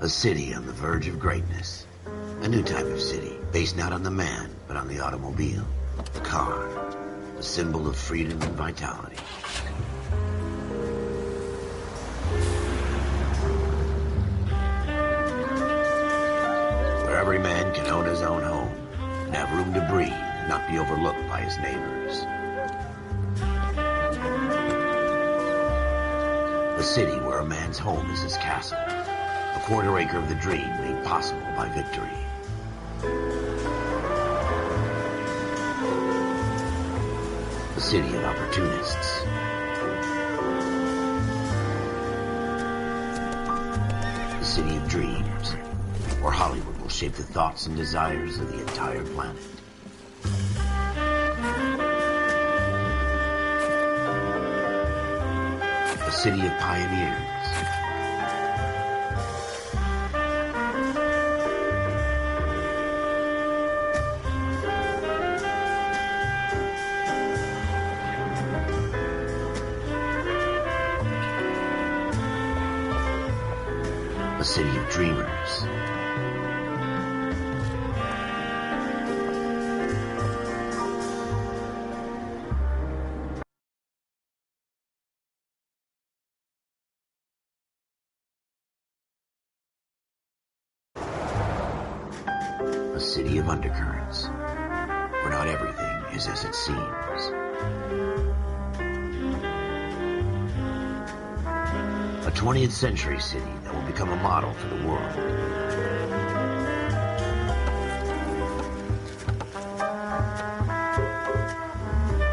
A city on the verge of greatness. A new type of city, based not on the man, but on the automobile. The car. The symbol of freedom and vitality. Where every man can own his own home, and have room to breathe, and not be overlooked by his neighbors. A city where a man's home is his castle. A quarter acre of the dream made possible by victory. A city of opportunists. A city of dreams, where Hollywood will shape the thoughts and desires of the entire planet. A city of pioneers. A city of dreamers. A city of undercurrents, where not everything is as it seems. A 20th century city that will become a model for the world.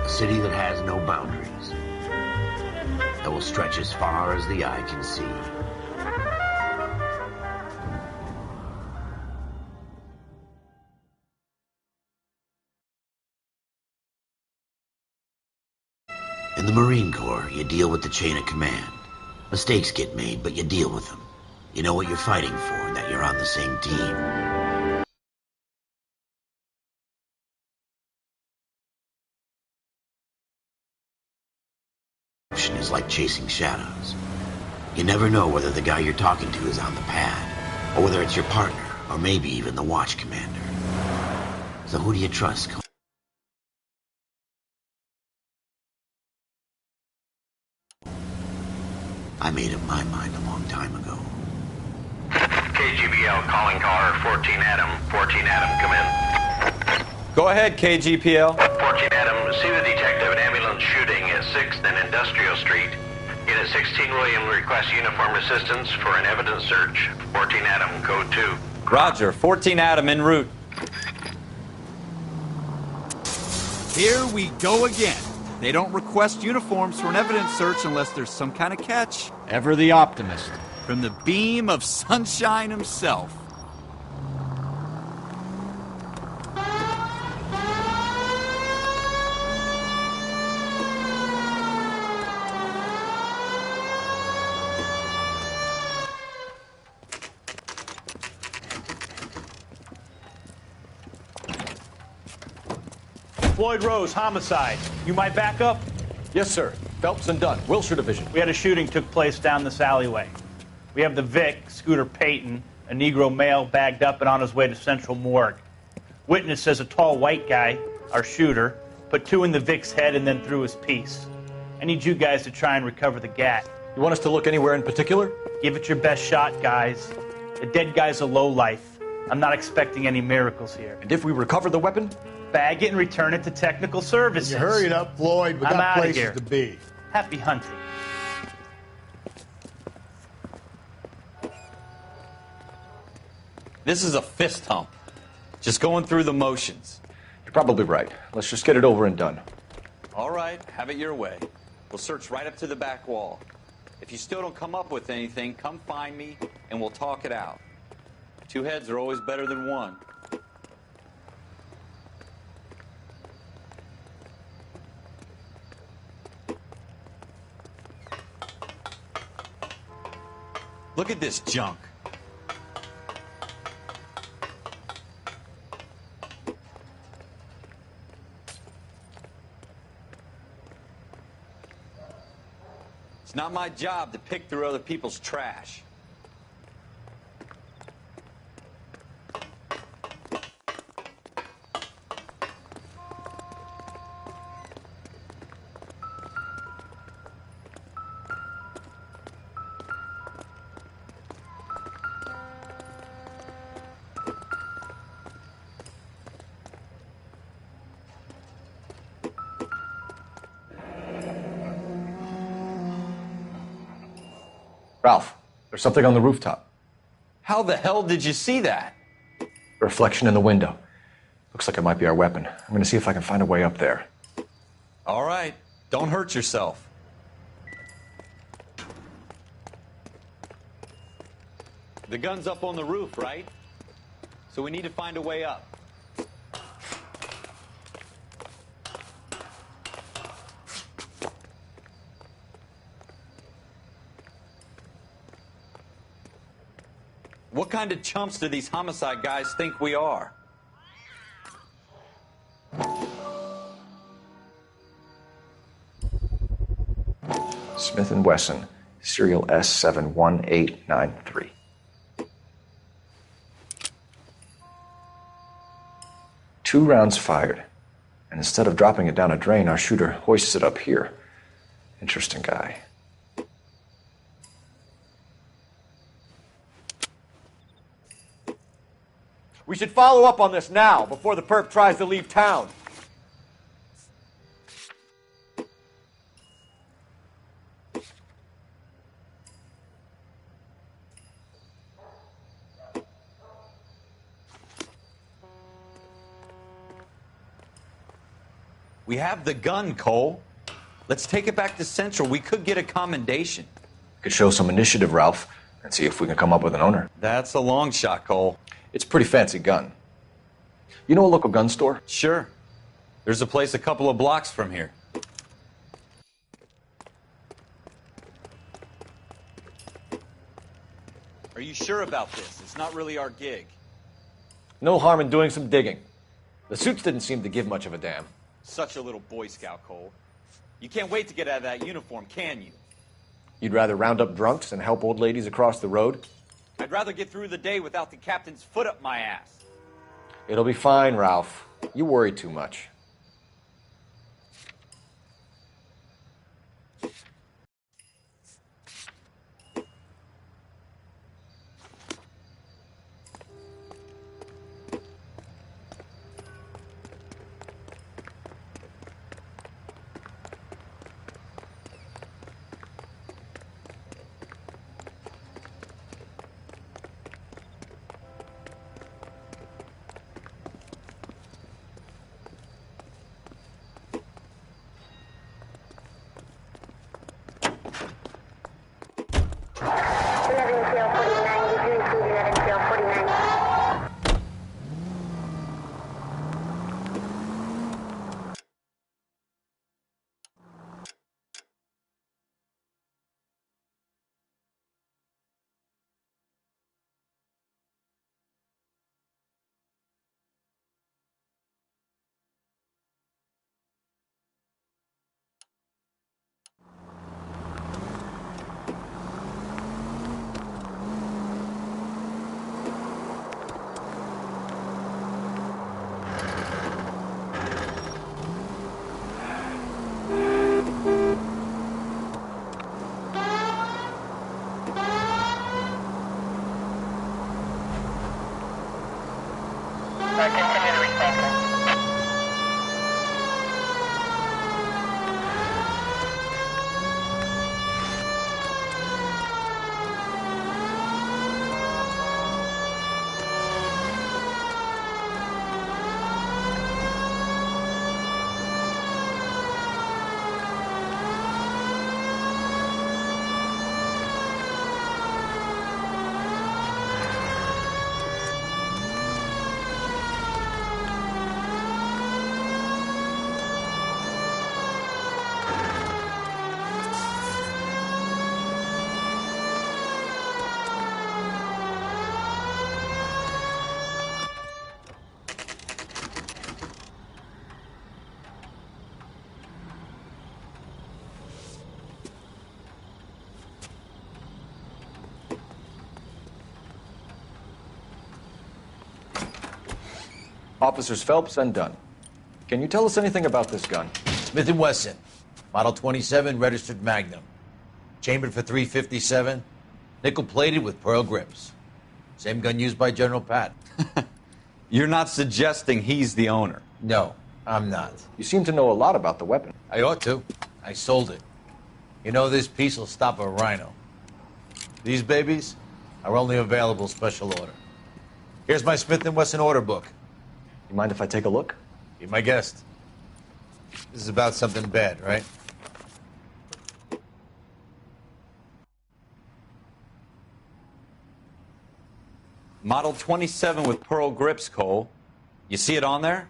A city that has no boundaries, that will stretch as far as the eye can see. In the Marine Corps, you deal with the chain of command. Mistakes get made, but you deal with them. You know what you're fighting for, and that you're on the same team. Option is like chasing shadows. You never know whether the guy you're talking to is on the pad, or whether it's your partner, or maybe even the watch commander. So who do you trust? I made up my mind a long time ago. KGBL calling caller 14 Adam. 14 Adam, come in. Go ahead, KGPL. 14 Adam, see the detective, an ambulance shooting at 6th and Industrial Street. Unit 16 William requests uniform assistance for an evidence search. 14 Adam, code 2. Roger, 14 Adam en route. Here we go again. They don't request uniforms for an evidence search unless there's some kind of catch. Ever the optimist. From the beam of sunshine himself. Floyd Rose, homicide. You my backup? Yes, sir. Phelps and Dunn, Wilshire Division. We had a shooting took place down this alleyway. We have the Vic, Scooter Payton, a Negro male bagged up and on his way to Central Morgue. Witness says a tall white guy, our shooter, put 2 in the Vic's head and then threw his piece. I need you guys to try and recover the gat. You want us to look anywhere in particular? Give it your best shot, guys. The dead guy's a lowlife. I'm not expecting any miracles here. And if we recover the weapon? Bag it and return it to technical services. You hurry it up, Floyd. We I'm got outta places here. to be. Happy hunting. This is a fist hump. Just going through the motions. You're probably right. Let's just get it over and done. All right, have it your way. We'll search right up to the back wall. If you still don't come up with anything, come find me and we'll talk it out. 2 heads are always better than 1. Look at this junk. It's not my job to pick through other people's trash. Ralph, there's something on the rooftop. How the hell did you see that? A reflection in the window. Looks like it might be our weapon. I'm going to see if I can find a way up there. All right, don't hurt yourself. The gun's up on the roof, right? So we need to find a way up. What kind of chumps do these homicide guys think we are? Smith & Wesson, serial S71893. Two rounds fired. And instead of dropping it down a drain, our shooter hoists it up here. Interesting guy. We should follow up on this now, before the perp tries to leave town. We have the gun, Cole. Let's take it back to Central. We could get a commendation. Could show some initiative, Ralph, and see if we can come up with an owner. That's a long shot, Cole. It's a pretty fancy gun. You know a local gun store? Sure. There's a place a couple of blocks from here. Are you sure about this? It's not really our gig. No harm in doing some digging. The suits didn't seem to give much of a damn. Such a little Boy Scout, Cole. You can't wait to get out of that uniform, can you? You'd rather round up drunks and help old ladies across the road? I'd rather get through the day without the captain's foot up my ass. It'll be fine, Ralph. You worry too much. Officers Phelps and Dunn. Can you tell us anything about this gun? Smith & Wesson, Model 27, registered Magnum. Chambered for .357, nickel-plated with pearl grips. Same gun used by General Pat. You're not suggesting he's the owner? No, I'm not. You seem to know a lot about the weapon. I ought to. I sold it. You know, this piece will stop a rhino. These babies are only available special order. Here's my Smith & Wesson order book. You mind if I take a look? Be my guest. This is about something bad, right? Model 27 with pearl grips, Cole. You see it on there?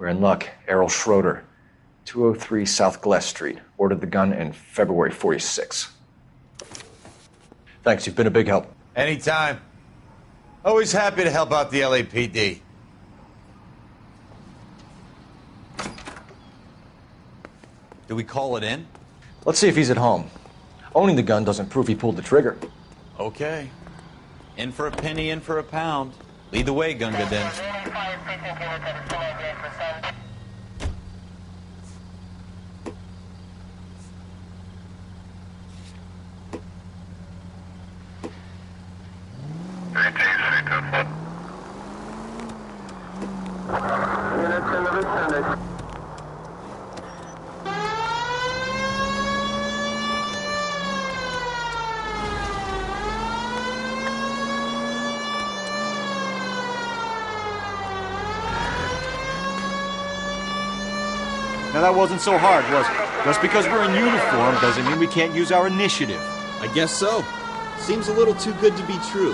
We're in luck. Errol Schroeder, 203 South Glass Street. Ordered the gun in February 46. Thanks, you've been a big help. Anytime. Always happy to help out the LAPD. Do we call it in? Let's see if he's at home. Owning the gun doesn't prove he pulled the trigger. Okay. In for a penny, in for a pound. Lead the way, Gunga Den. Now that wasn't so hard, was it? Just because we're in uniform doesn't mean we can't use our initiative. I guess so. Seems a little too good to be true.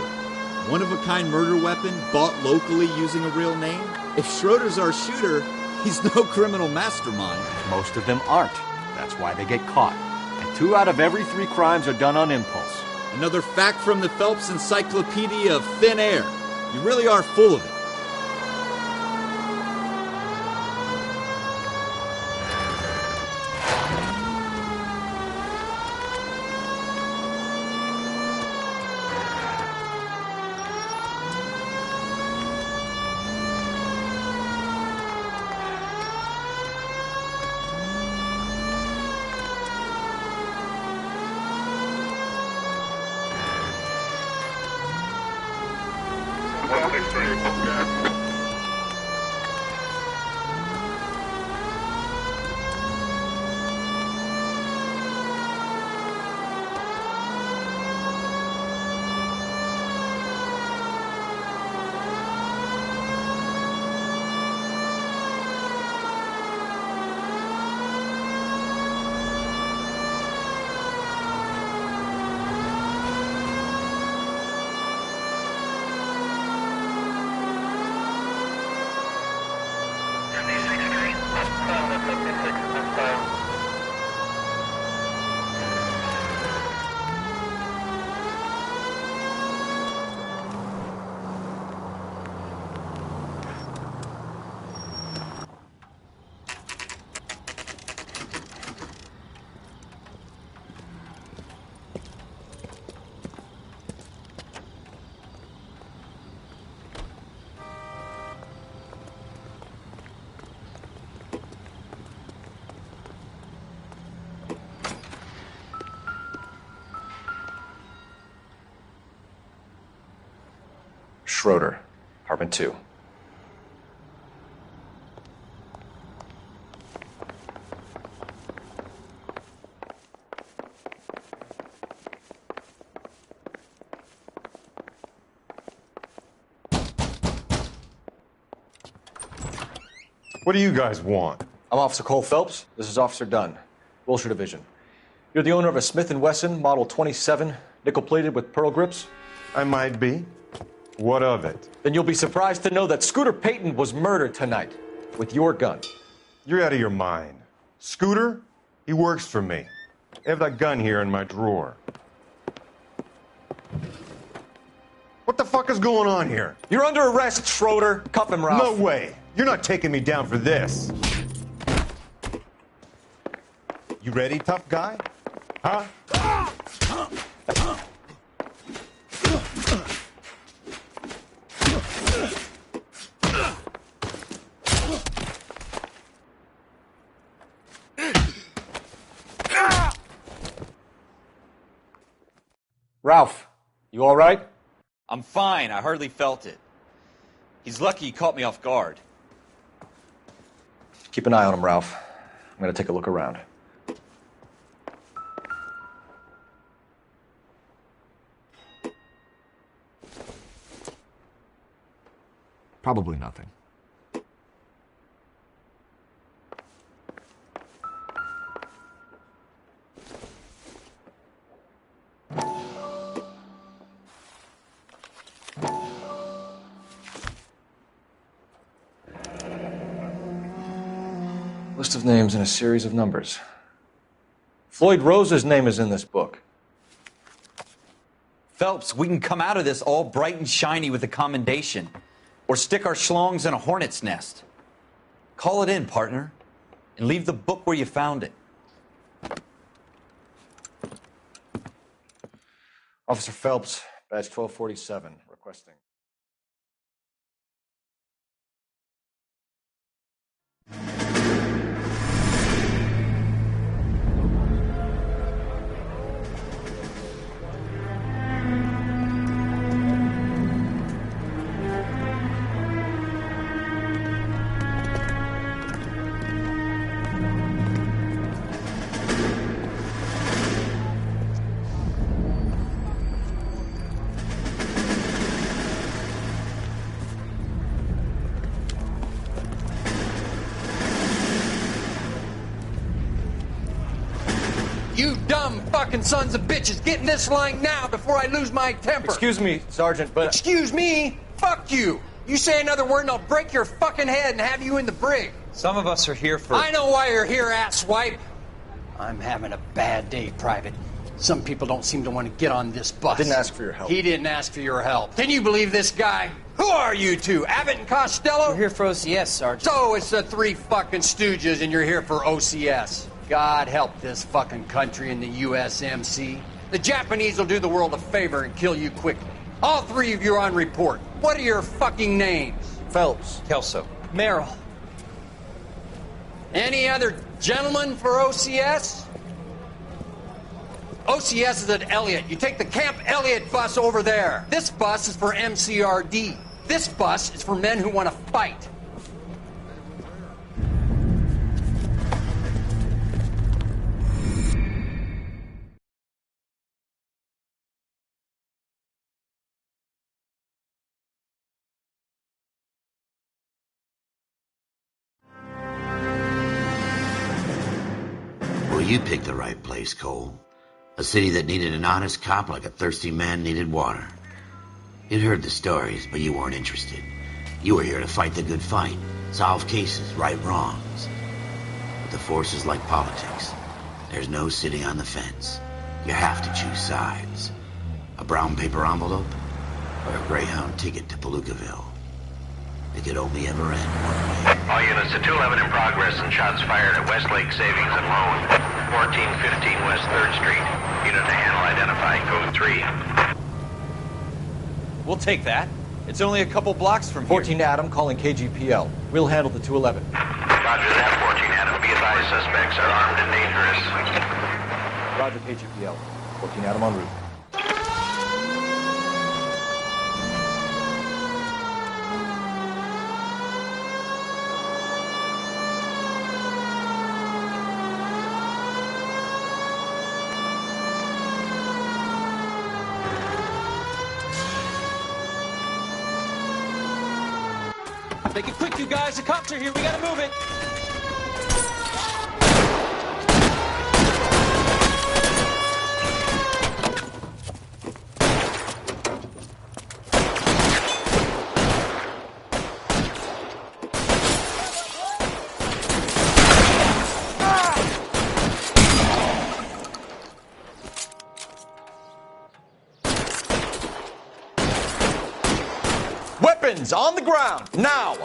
One-of-a-kind murder weapon bought locally using a real name? If Schroeder's our shooter, he's no criminal mastermind. Most of them aren't. That's why they get caught. And 2 out of every 3 crimes are done on impulse. Another fact from the Phelps Encyclopedia of Thin Air. You really are full of it. Schroeder, apartment 2. What do you guys want? I'm Officer Cole Phelps. This is Officer Dunn, Wilshire Division. You're the owner of a Smith & Wesson Model 27, nickel-plated with pearl grips? I might be. What of it? Then you'll be surprised to know that Scooter Payton was murdered tonight with your gun. You're out of your mind. Scooter? He works for me. I have that gun here in my drawer. What the fuck is going on here? You're under arrest, Schroeder. Cuff him, Ralph. No way. You're not taking me down for this. You ready, tough guy? Huh? Ralph, you all right? I'm fine. I hardly felt it. He's lucky he caught me off guard. Keep an eye on him, Ralph. I'm going to take a look around. Probably nothing. List of names and a series of numbers. Floyd Rose's name is in this book. Phelps, we can come out of this all bright and shiny with a commendation. Or stick our schlongs in a hornet's nest. Call it in, partner. And leave the book where you found it. Officer Phelps, badge 1247, requesting. You dumb fucking sons of bitches, get in this line now before I lose my temper. Excuse me, Sergeant, but... Excuse me? Fuck you. You say another word and I'll break your fucking head and have you in the brig. Some of us are here for... I know why you're here, asswipe. I'm having a bad day, Private. Some people don't seem to want to get on this bus. Didn't ask for your help. He didn't ask for your help. Can you believe this guy? Who are you two? Abbott and Costello? We're here for OCS, Sergeant. So it's the three fucking stooges and you're here for OCS. God help this fucking country and the USMC. The Japanese will do the world a favor and kill you quickly. All three of you are on report. What are your fucking names? Phelps. Kelso. Merrill. Any other gentlemen for OCS? OCS is at Elliott. You take the Camp Elliott bus over there. This bus is for MCRD. This bus is for men who want to fight. Well, you picked the right place, Cole. A city that needed an honest cop like a thirsty man needed water. You'd heard the stories, but you weren't interested. You were here to fight the good fight, solve cases, right wrongs. But the force is like politics. There's no sitting on the fence. You have to choose sides. A brown paper envelope or a Greyhound ticket to Palookaville. It could only ever end one way. All units to 211 in progress and shots fired at Westlake Savings and Loan, 1415 West 3rd Street. Unit to handle identifying code 3. We'll take that. It's only a couple blocks from here. 14 Adam calling KGPL. We'll handle the 211. Roger that, 14 Adam. Be advised, suspects are armed and dangerous. Roger KGPL. 14 Adam en route. Make it quick, you guys. The cops are here. We gotta move it. Weapons on the ground, now!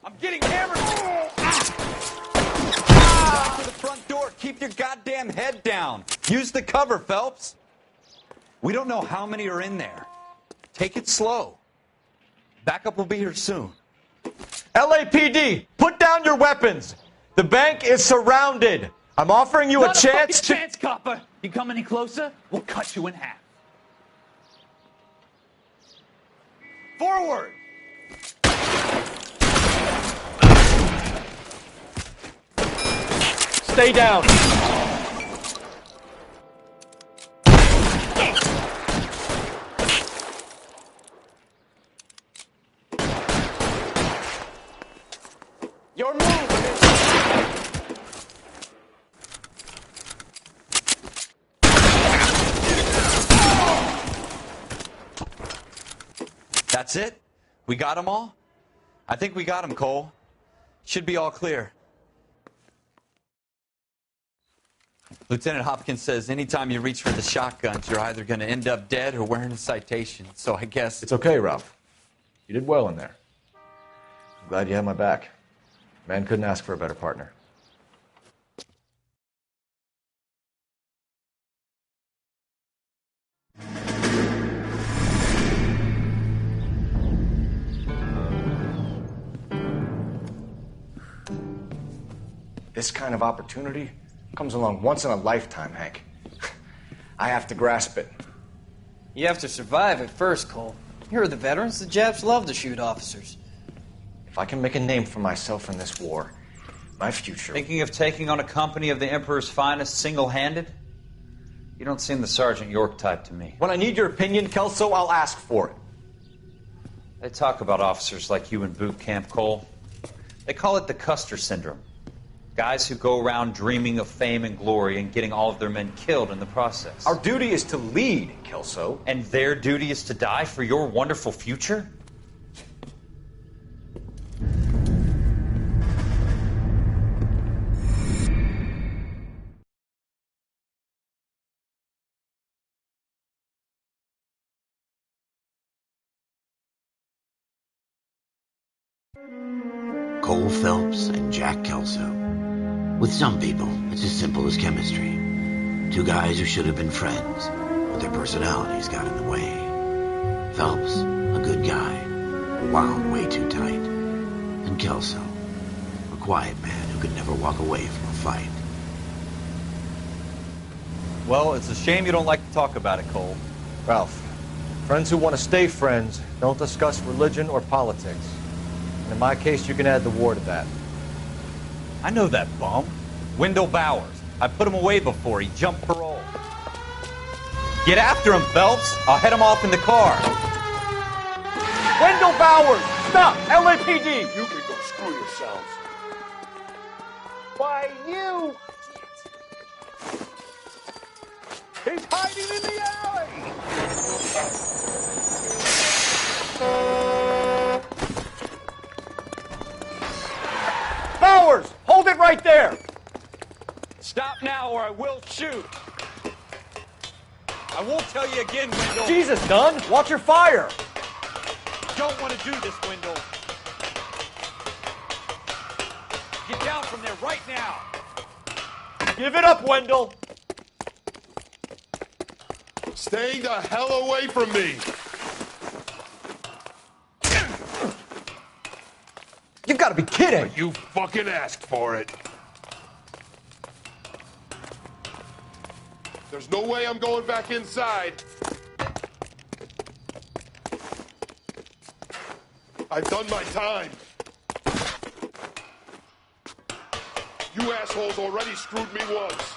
I'm getting hammered. To the front door. Keep your goddamn head down. Use the cover, Phelps. We don't know how many are in there. Take it slow. Backup will be here soon. LAPD, put down your weapons! The bank is surrounded! I'm offering you Not a chance fucking chance, copper. You come any closer, we'll cut you in half. Forward! Stay down! Your move! That's it? We got them all? I think we got them, Cole. Should be all clear. Lieutenant Hopkins says anytime you reach for the shotguns, you're either going to end up dead or wearing a citation. So I guess... It's okay, Ralph. You did well in there. I'm glad you had my back. Man couldn't ask for a better partner. This kind of opportunity comes along once in a lifetime, Hank. I have to grasp it. You have to survive at first, Cole. Here are the veterans. The Japs love to shoot officers. If I can make a name for myself in this war, my future... Thinking of taking on a company of the Emperor's finest single-handed? You don't seem the Sergeant York type to me. When I need your opinion, Kelso, I'll ask for it. They talk about officers like you in boot camp, Cole. They call it the Custer syndrome. Guys who go around dreaming of fame and glory and getting all of their men killed in the process. Our duty is to lead, Kelso. And their duty is to die for your wonderful future? Cole Phelps and Jack Kelso. With some people, it's as simple as chemistry. Two guys who should have been friends, but their personalities got in the way. Phelps, a good guy, wound way too tight. And Kelso, a quiet man who could never walk away from a fight. Well, it's a shame you don't like to talk about it, Cole. Ralph, friends who want to stay friends don't discuss religion or politics. And in my case, you can add the war to that. I know that bum. Wendell Bowers. I put him away before. He jumped parole. Get after him, Phelps. I'll head him off in the car. Wendell Bowers! Stop! LAPD! You can go screw yourselves. Why, you! He's hiding in the alley! Bowers! Hold it right there! Stop now or I will shoot. I won't tell you again, Wendell. Jesus, Dunn! Watch your fire! Don't want to do this, Wendell. Get down from there right now. Give it up, Wendell! Stay the hell away from me! You've got to be kidding! You fucking asked for it. There's no way I'm going back inside. I've done my time. You assholes already screwed me once.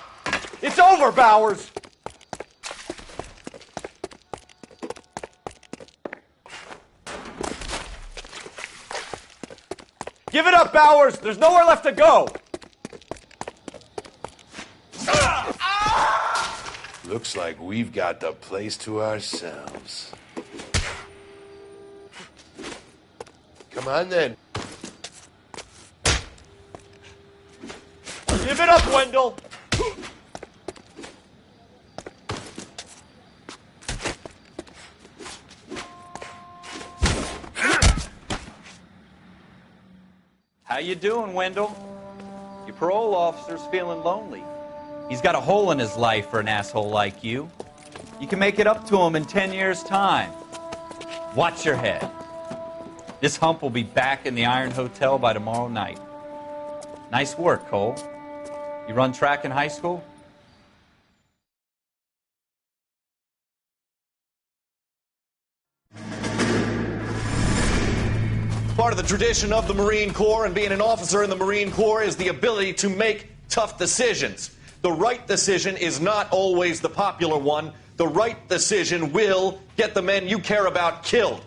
It's over, Bowers! Give it up, Bowers! There's nowhere left to go! Looks like we've got the place to ourselves. Come on, then. Give it up, Wendell! How you doing, Wendell? Your parole officer's feeling lonely. He's got a hole in his life for an asshole like you. You can make it up to him in 10 years' time. Watch your head. This hump will be back in the Iron Hotel by tomorrow night. Nice work, Cole. You run track in high school? Part of the tradition of the Marine Corps and being an officer in the Marine Corps is the ability to make tough decisions. The right decision is not always the popular one. The right decision will get the men you care about killed.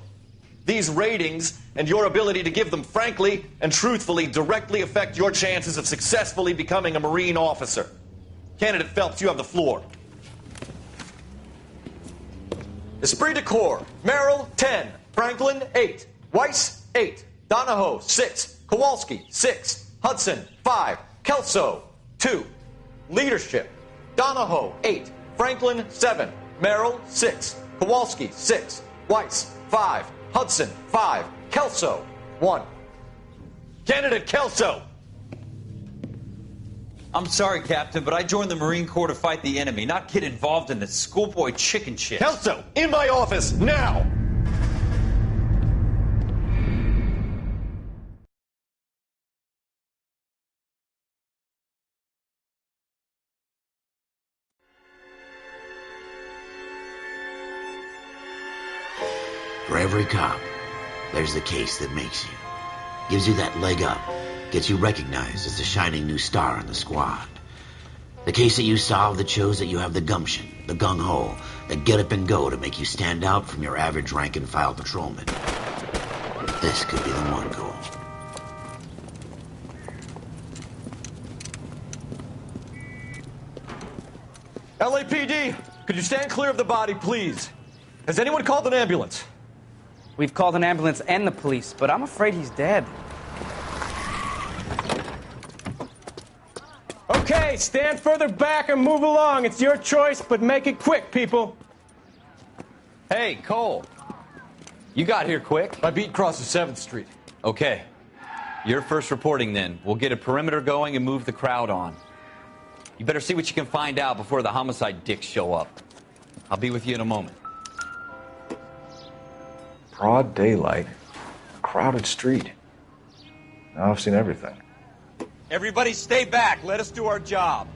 These ratings and your ability to give them frankly and truthfully directly affect your chances of successfully becoming a Marine officer. Candidate Phelps, you have the floor. Esprit de Corps, Merrill, 10. Franklin, 8. Weiss, 8. Donahoe, 6. Kowalski, 6. Hudson, 5. Kelso, 2. Leadership, Donahoe, 8. Franklin, 7. Merrill, 6. Kowalski, 6. Weiss, 5. Hudson, 5. Kelso, 1. Candidate Kelso. I'm sorry, Captain, but I joined the Marine Corps to fight the enemy, not get involved in this schoolboy chicken shit. Kelso, in my office, now! For every cop, there's the case that makes you. Gives you that leg up. Gets you recognized as the shining new star in the squad. The case that you solve that shows that you have the gumption, the gung-ho, the get up and go to make you stand out from your average rank-and-file patrolman. This could be the one, Cole. LAPD, could you stand clear of the body, please? Has anyone called an ambulance? We've called an ambulance and the police, but I'm afraid he's dead. Okay, stand further back and move along. It's your choice, but make it quick, people. Hey, Cole. You got here quick. My beat crosses 7th Street. Okay. You're first reporting then. We'll get a perimeter going and move the crowd on. You better see what you can find out before the homicide dicks show up. I'll be with you in a moment. Broad daylight, a crowded street. Now I've seen everything. Everybody stay back. Let us do our job.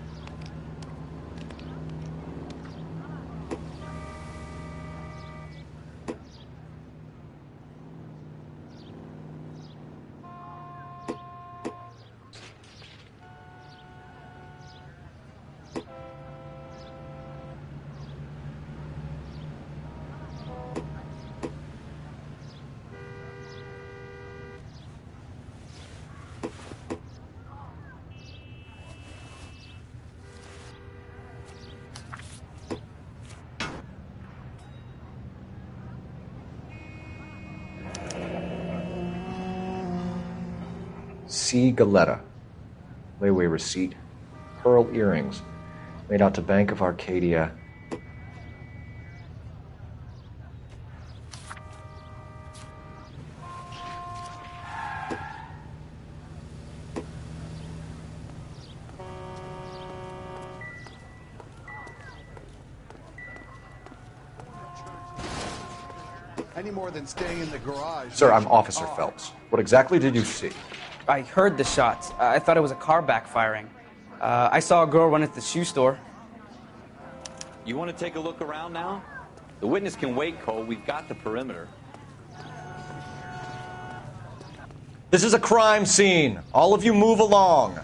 C. Galetta. Layaway receipt. Pearl earrings. Made out to Bank of Arcadia. Any more than staying in the garage. Sir, I'm Officer Phelps. What exactly did you see? I heard the shots. I thought it was a car backfiring. I saw a girl run into the shoe store. You want to take a look around now? The witness can wait, Cole. We've got the perimeter. This is a crime scene. All of you move along.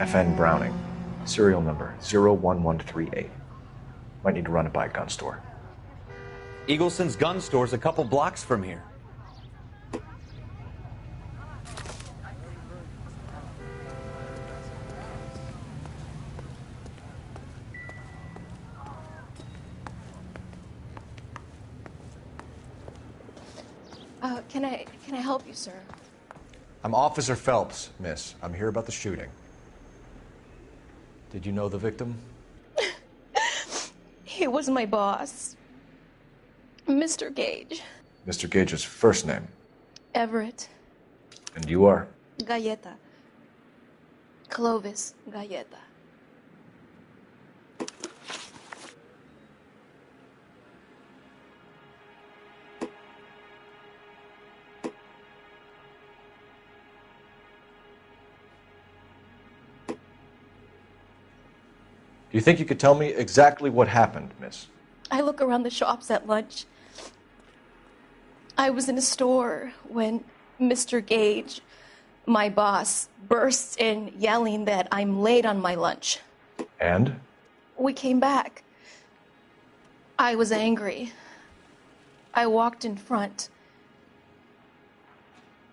FN Browning. Serial number 01138. Might need to run it by a gun store. Eagleson's gun store's a couple blocks from here. Can I help you, sir? I'm Officer Phelps, miss. I'm here about the shooting. Did you know the victim? He was my boss, Mr. Gage. Mr. Gage's first name. Everett. And you are? Galleta. Clovis Galleta. Do you think you could tell me exactly what happened, miss? I look around the shops at lunch. I was in a store when Mr. Gage, my boss, bursts in yelling that I'm late on my lunch. And? We came back. I was angry. I walked in front.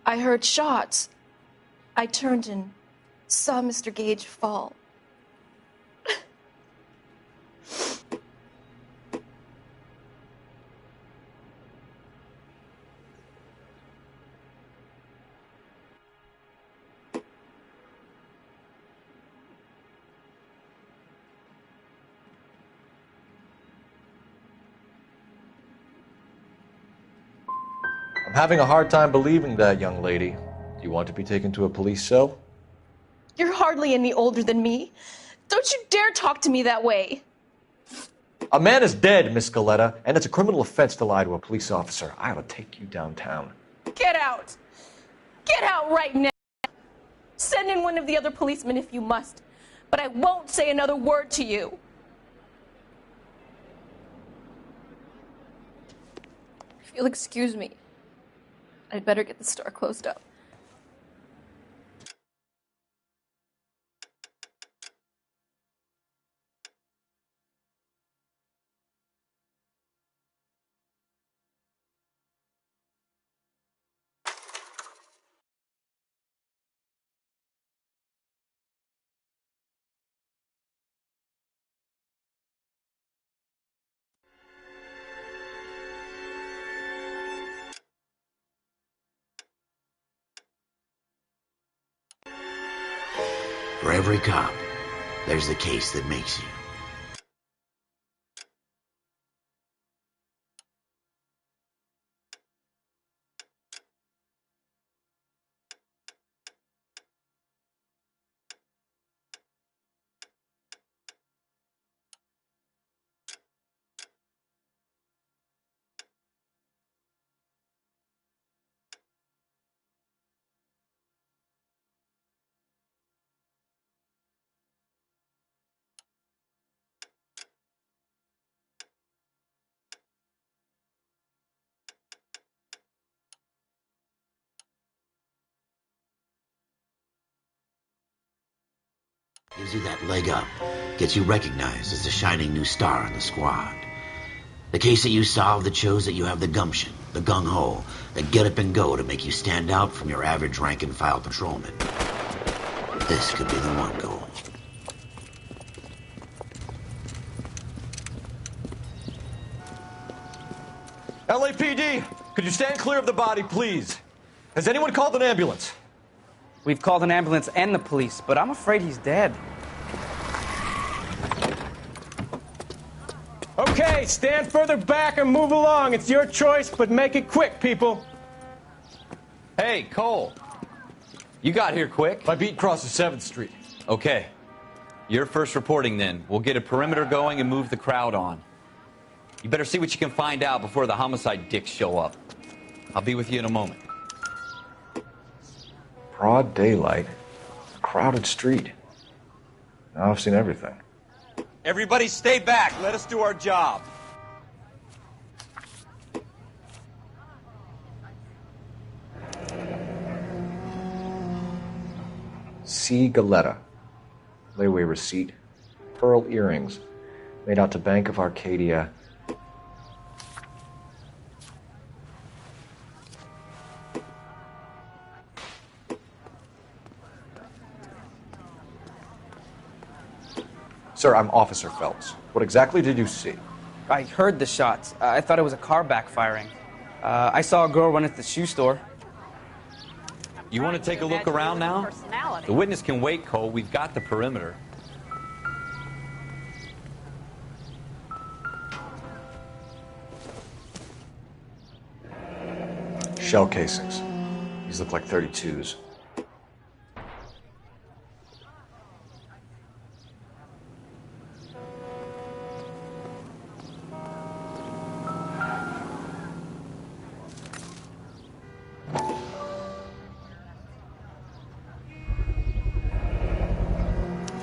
I heard shots. I turned and saw Mr. Gage fall. I'm having a hard time believing that, young lady. Do you want to be taken to a police cell? You're hardly any older than me. Don't you dare talk to me that way. A man is dead, Miss Galletta, and it's a criminal offense to lie to a police officer. I ought to take you downtown. Get out. Get out right now. Send in one of the other policemen if you must, but I won't say another word to you. If you'll excuse me, I'd better get the store closed up. For every cop, there's the case that makes you. Gives you that leg up, gets you recognized as the shining new star in the squad. The case that you solved that shows that you have the gumption, the gung-ho, the get up and go to make you stand out from your average rank-and-file patrolman. This could be the one goal. LAPD, could you stand clear of the body, please? Has anyone called an ambulance? We've called an ambulance and the police, but I'm afraid he's dead. Okay, stand further back and move along. It's your choice, but make it quick, people. Hey, Cole. You got here quick. My beat crosses 7th Street. Okay. You're first reporting then. We'll get a perimeter going and move the crowd on. You better see what you can find out before the homicide dicks show up. I'll be with you in a moment. Broad daylight, crowded street. Now I've seen everything. Everybody stay back. Let us do our job. C. Galetta. Layaway receipt. Pearl earrings. Made out to Bank of Arcadia. Sir, I'm Officer Phelps. What exactly did you see? I heard the shots. I thought it was a car backfiring. I saw a girl run at the shoe store. You want to take a look around now? The witness can wait, Cole. We've got the perimeter. Shell casings. These look like 32s.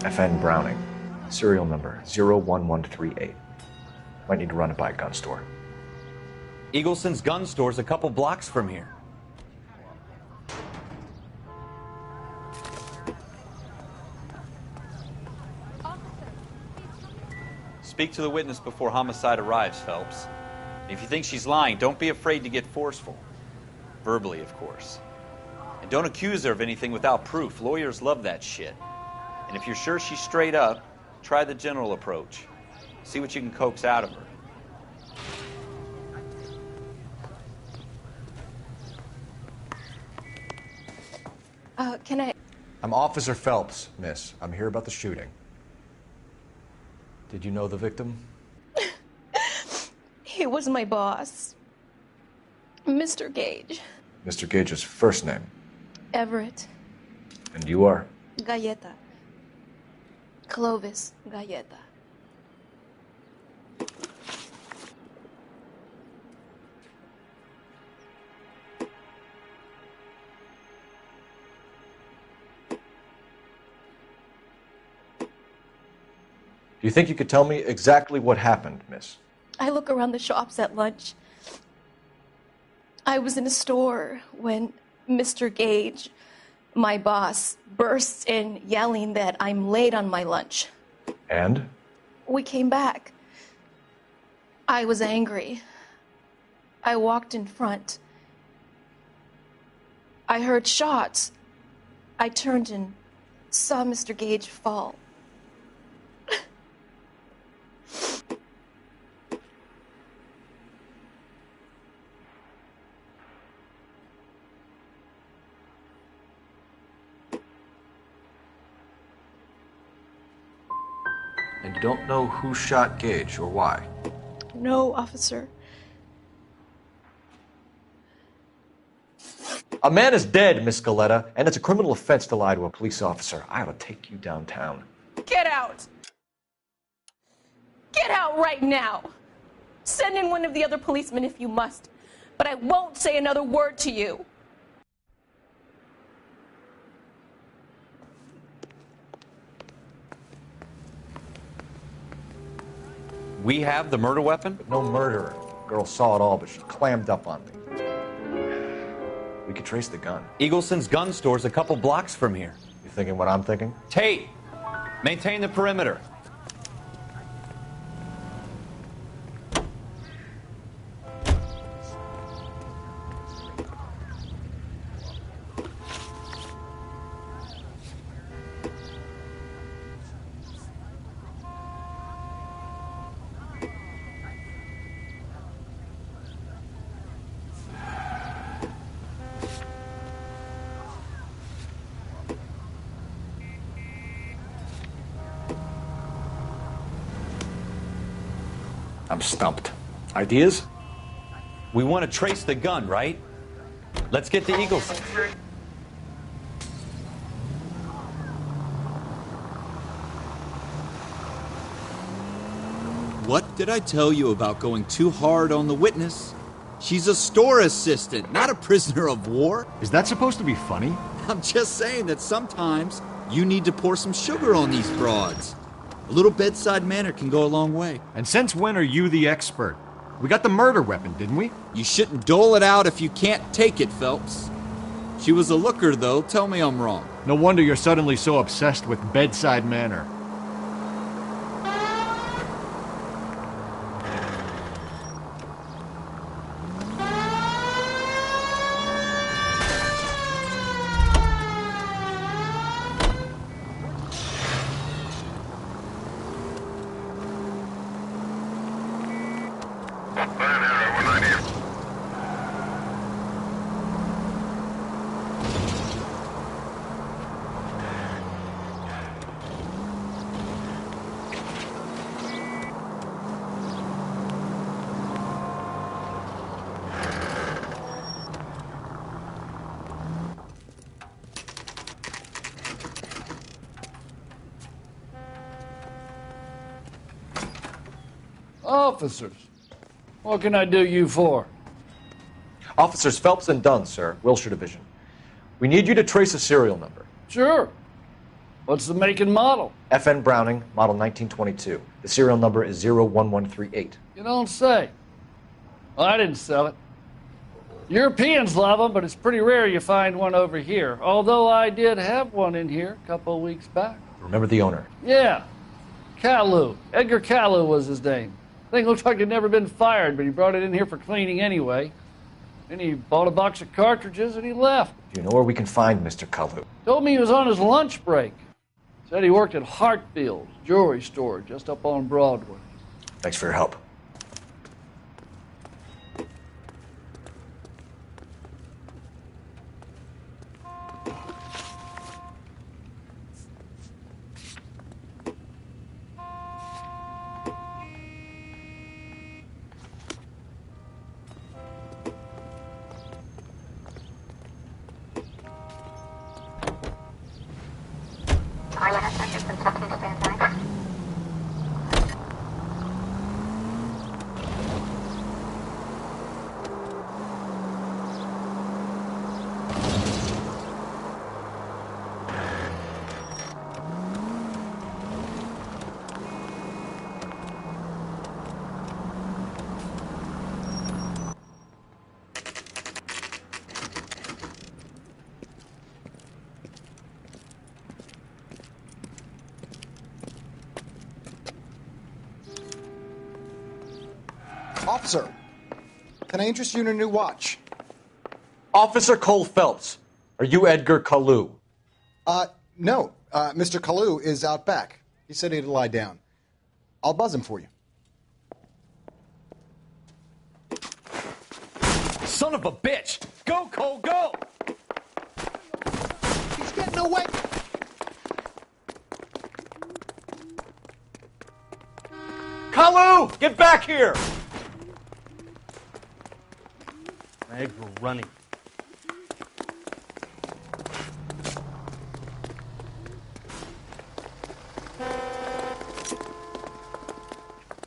FN Browning, serial number 01138. Might need to run it by a gun store. Eagleson's gun store's a couple blocks from here. Speak to the witness before homicide arrives, Phelps. If you think she's lying, don't be afraid to get forceful. Verbally, of course. And don't accuse her of anything without proof. Lawyers love that shit. And if you're sure she's straight up, try the general approach. See what you can coax out of her. Can I... I'm Officer Phelps, miss. I'm here about the shooting. Did you know the victim? He was my boss. Mr. Gage. Mr. Gage's first name. Everett. And you are? Galleta. Clovis Galleta. Do you think you could tell me exactly what happened, miss? I look around the shops at lunch. I was in a store when Mr. Gage, my boss, bursts in yelling that I'm late on my lunch. And? We came back. I was angry. I walked in front. I heard shots. I turned and saw Mr. Gage fall. And you don't know who shot Gage or why? No, officer. A man is dead, Miss Galetta, and it's a criminal offense to lie to a police officer. I ought to take you downtown. Get out! Get out right now! Send in one of the other policemen if you must, but I won't say another word to you. We have the murder weapon? No murderer. Girl saw it all, but she clammed up on me. We could trace the gun. Eagleson's gun store's a couple blocks from here. You thinking what I'm thinking? Tate, maintain the perimeter. I'm stumped. Ideas? We want to trace the gun, right? Let's get the Eagleson. What did I tell you about going too hard on the witness? She's a store assistant, not a prisoner of war. Is that supposed to be funny? I'm just saying that sometimes you need to pour some sugar on these broads. A little bedside manner can go a long way. And since when are you the expert? We got the murder weapon, didn't we? You shouldn't dole it out if you can't take it, Phelps. She was a looker, though. Tell me I'm wrong. No wonder you're suddenly so obsessed with bedside manner. Officers, what can I do you for? Officers Phelps and Dunn, sir, Wilshire Division. We need you to trace a serial number. Sure. What's the make and model? FN Browning, model 1922. The serial number is 01138. You don't say. Well, I didn't sell it. Europeans love them, but it's pretty rare you find one over here. Although I did have one in here a couple of weeks back. Remember the owner? Yeah. Caillou. Edgar Caillou was his name. Thing looks like it'd never been fired, but he brought it in here for cleaning anyway. Then he bought a box of cartridges and he left. Do you know where we can find Mr. Caillou? Told me he was on his lunch break. Said he worked at Hartfield's jewelry store just up on Broadway. Thanks for your help. Officer, can I interest you in a new watch? Officer Cole Phelps, are you Edgar Caillou? No. Mr. Caillou is out back. He said he'd lie down. I'll buzz him for you. Son of a bitch! Go, Cole, go! He's getting away! Kalu! Get back here! Meg, we're running.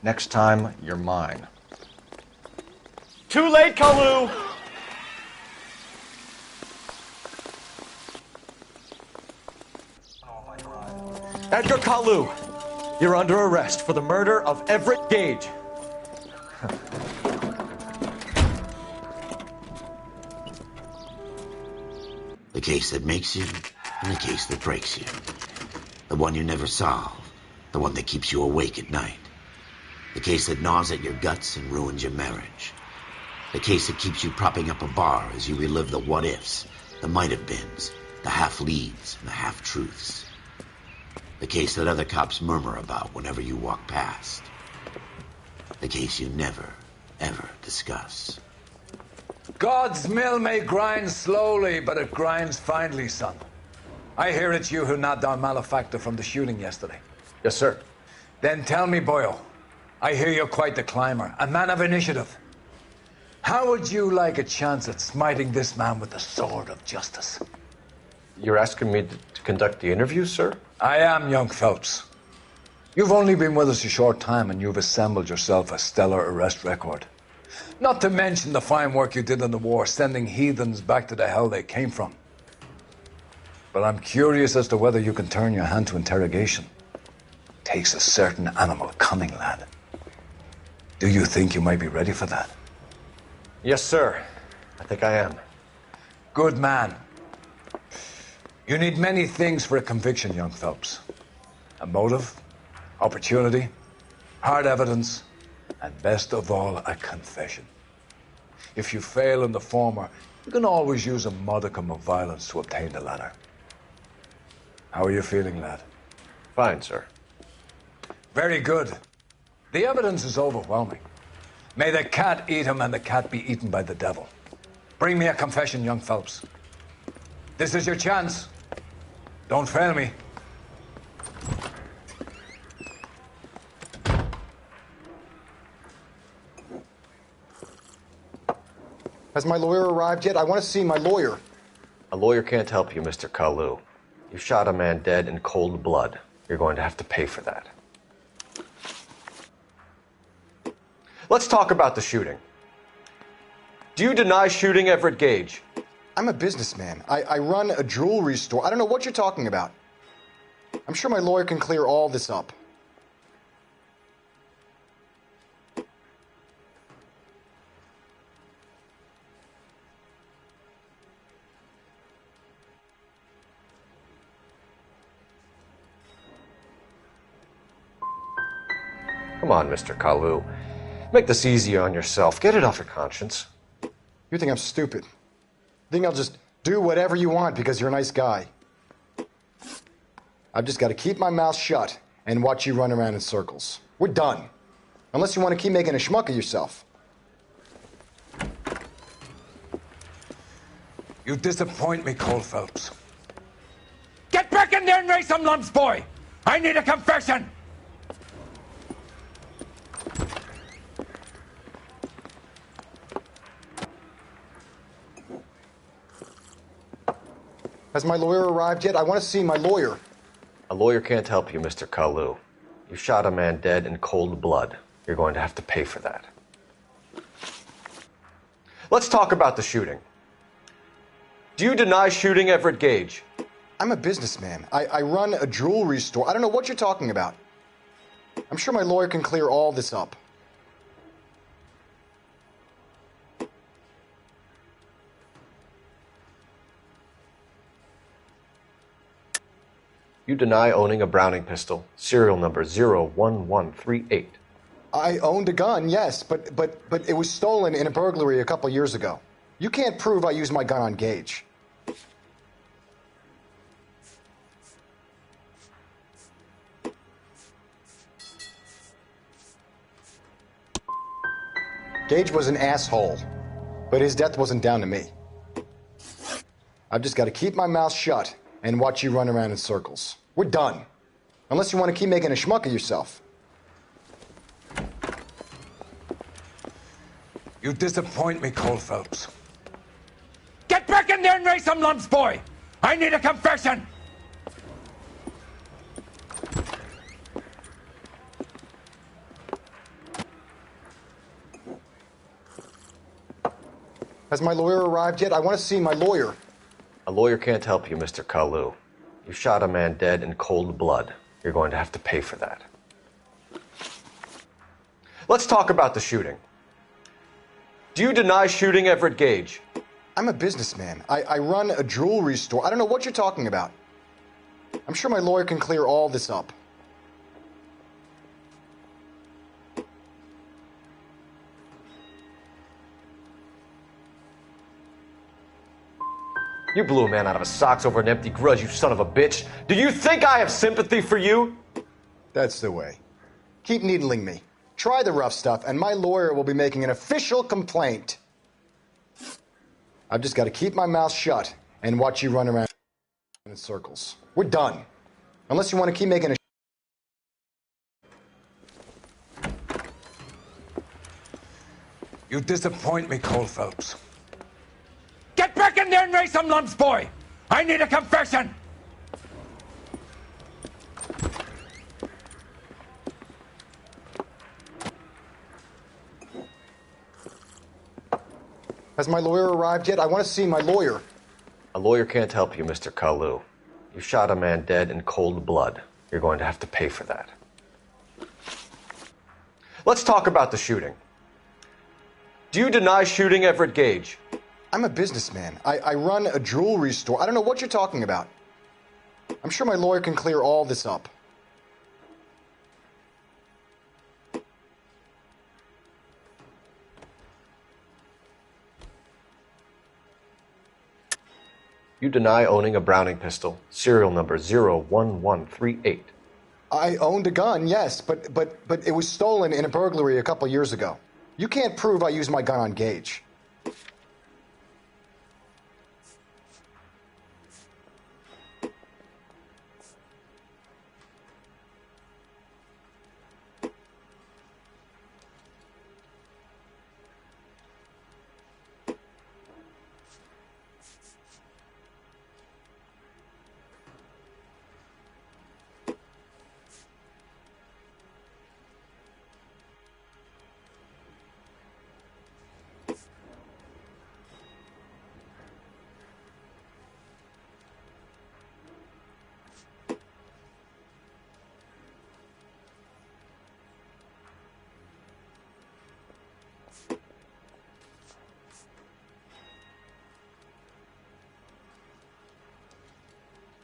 Next time, you're mine. Too late, Kalu! Edgar Kalu, you're under arrest for the murder of Everett Gage. The case that makes you, and the case that breaks you. The one you never solve. The one that keeps you awake at night. The case that gnaws at your guts and ruins your marriage. The case that keeps you propping up a bar as you relive the what-ifs, the might-have-beens, the half-leads, and the half-truths. The case that other cops murmur about whenever you walk past. The case you never, ever discuss. God's mill may grind slowly, but it grinds finely, son. I hear it's you who nabbed our malefactor from the shooting yesterday. Yes, sir. Then tell me, boyo, I hear you're quite the climber, a man of initiative. How would you like a chance at smiting this man with the sword of justice? You're asking me to conduct the interview, sir? I am, young Phelps. You've only been with us a short time and you've assembled yourself a stellar arrest record. Not to mention the fine work you did in the war, sending heathens back to the hell they came from. But I'm curious as to whether you can turn your hand to interrogation. Takes a certain animal cunning, lad. Do you think you might be ready for that? Yes, sir. I think I am. Good man. You need many things for a conviction, young Phelps. A motive, opportunity, hard evidence, and best of all, a confession. If you fail in the former, you can always use a modicum of violence to obtain the latter. How are you feeling, lad? Fine, sir. Very good. The evidence is overwhelming. May the cat eat him and the cat be eaten by the devil. Bring me a confession, young Phelps. This is your chance. Don't fail me. Has my lawyer arrived yet? I want to see my lawyer. A lawyer can't help you, Mr. Kalu. You shot a man dead in cold blood. You're going to have to pay for that. Let's talk about the shooting. Do you deny shooting Everett Gage? I'm a businessman. I run a jewelry store. I don't know what you're talking about. I'm sure my lawyer can clear all this up. Come on, Mr. Kalu. Make this easier on yourself. Get it off your conscience. You think I'm stupid? You think I'll just do whatever you want because you're a nice guy? I've just got to keep my mouth shut and watch you run around in circles. We're done. Unless you want to keep making a schmuck of yourself. You disappoint me, Cole Phelps. Get back in there and raise some lumps, boy! I need a confession! Has my lawyer arrived yet? I want to see my lawyer. A lawyer can't help you, Mr. Kalu. You shot a man dead in cold blood. You're going to have to pay for that. Let's talk about the shooting. Do you deny shooting Everett Gage? I'm a businessman. I run a jewelry store. I don't know what you're talking about. I'm sure my lawyer can clear all this up. You deny owning a Browning pistol, serial number 01138. I owned a gun, yes, but it was stolen in a burglary a couple years ago. You can't prove I used my gun on Gage. Gage was an asshole, but his death wasn't down to me. I've just got to keep my mouth shut and watch you run around in circles. We're done. Unless you want to keep making a schmuck of yourself. You disappoint me, Cole Phelps. Get back in there and raise some lumps, boy! I need a confession! Has my lawyer arrived yet? I want to see my lawyer. A lawyer can't help you, Mr. Kalu. You shot a man dead in cold blood. You're going to have to pay for that. Let's talk about the shooting. Do you deny shooting Everett Gage? I'm a businessman. I run a jewelry store. I don't know what you're talking about. I'm sure my lawyer can clear all this up. You blew a man out of his socks over an empty grudge, you son of a bitch. Do you think I have sympathy for you? That's the way. Keep needling me. Try the rough stuff, and my lawyer will be making an official complaint. I've just got to keep my mouth shut and watch you run around in circles. We're done. Unless you want to keep making a... You disappoint me, Cole Phelps. Get back in there and raise some lumps, boy! I need a confession! Has my lawyer arrived yet? I want to see my lawyer. A lawyer can't help you, Mr. Kalu. You shot a man dead in cold blood. You're going to have to pay for that. Let's talk about the shooting. Do you deny shooting Everett Gage? I'm a businessman. I run a jewelry store. I don't know what you're talking about. I'm sure my lawyer can clear all this up. You deny owning a Browning pistol, serial number 01138. I owned a gun, yes, but it was stolen in a burglary a couple years ago. You can't prove I used my gun on Gage.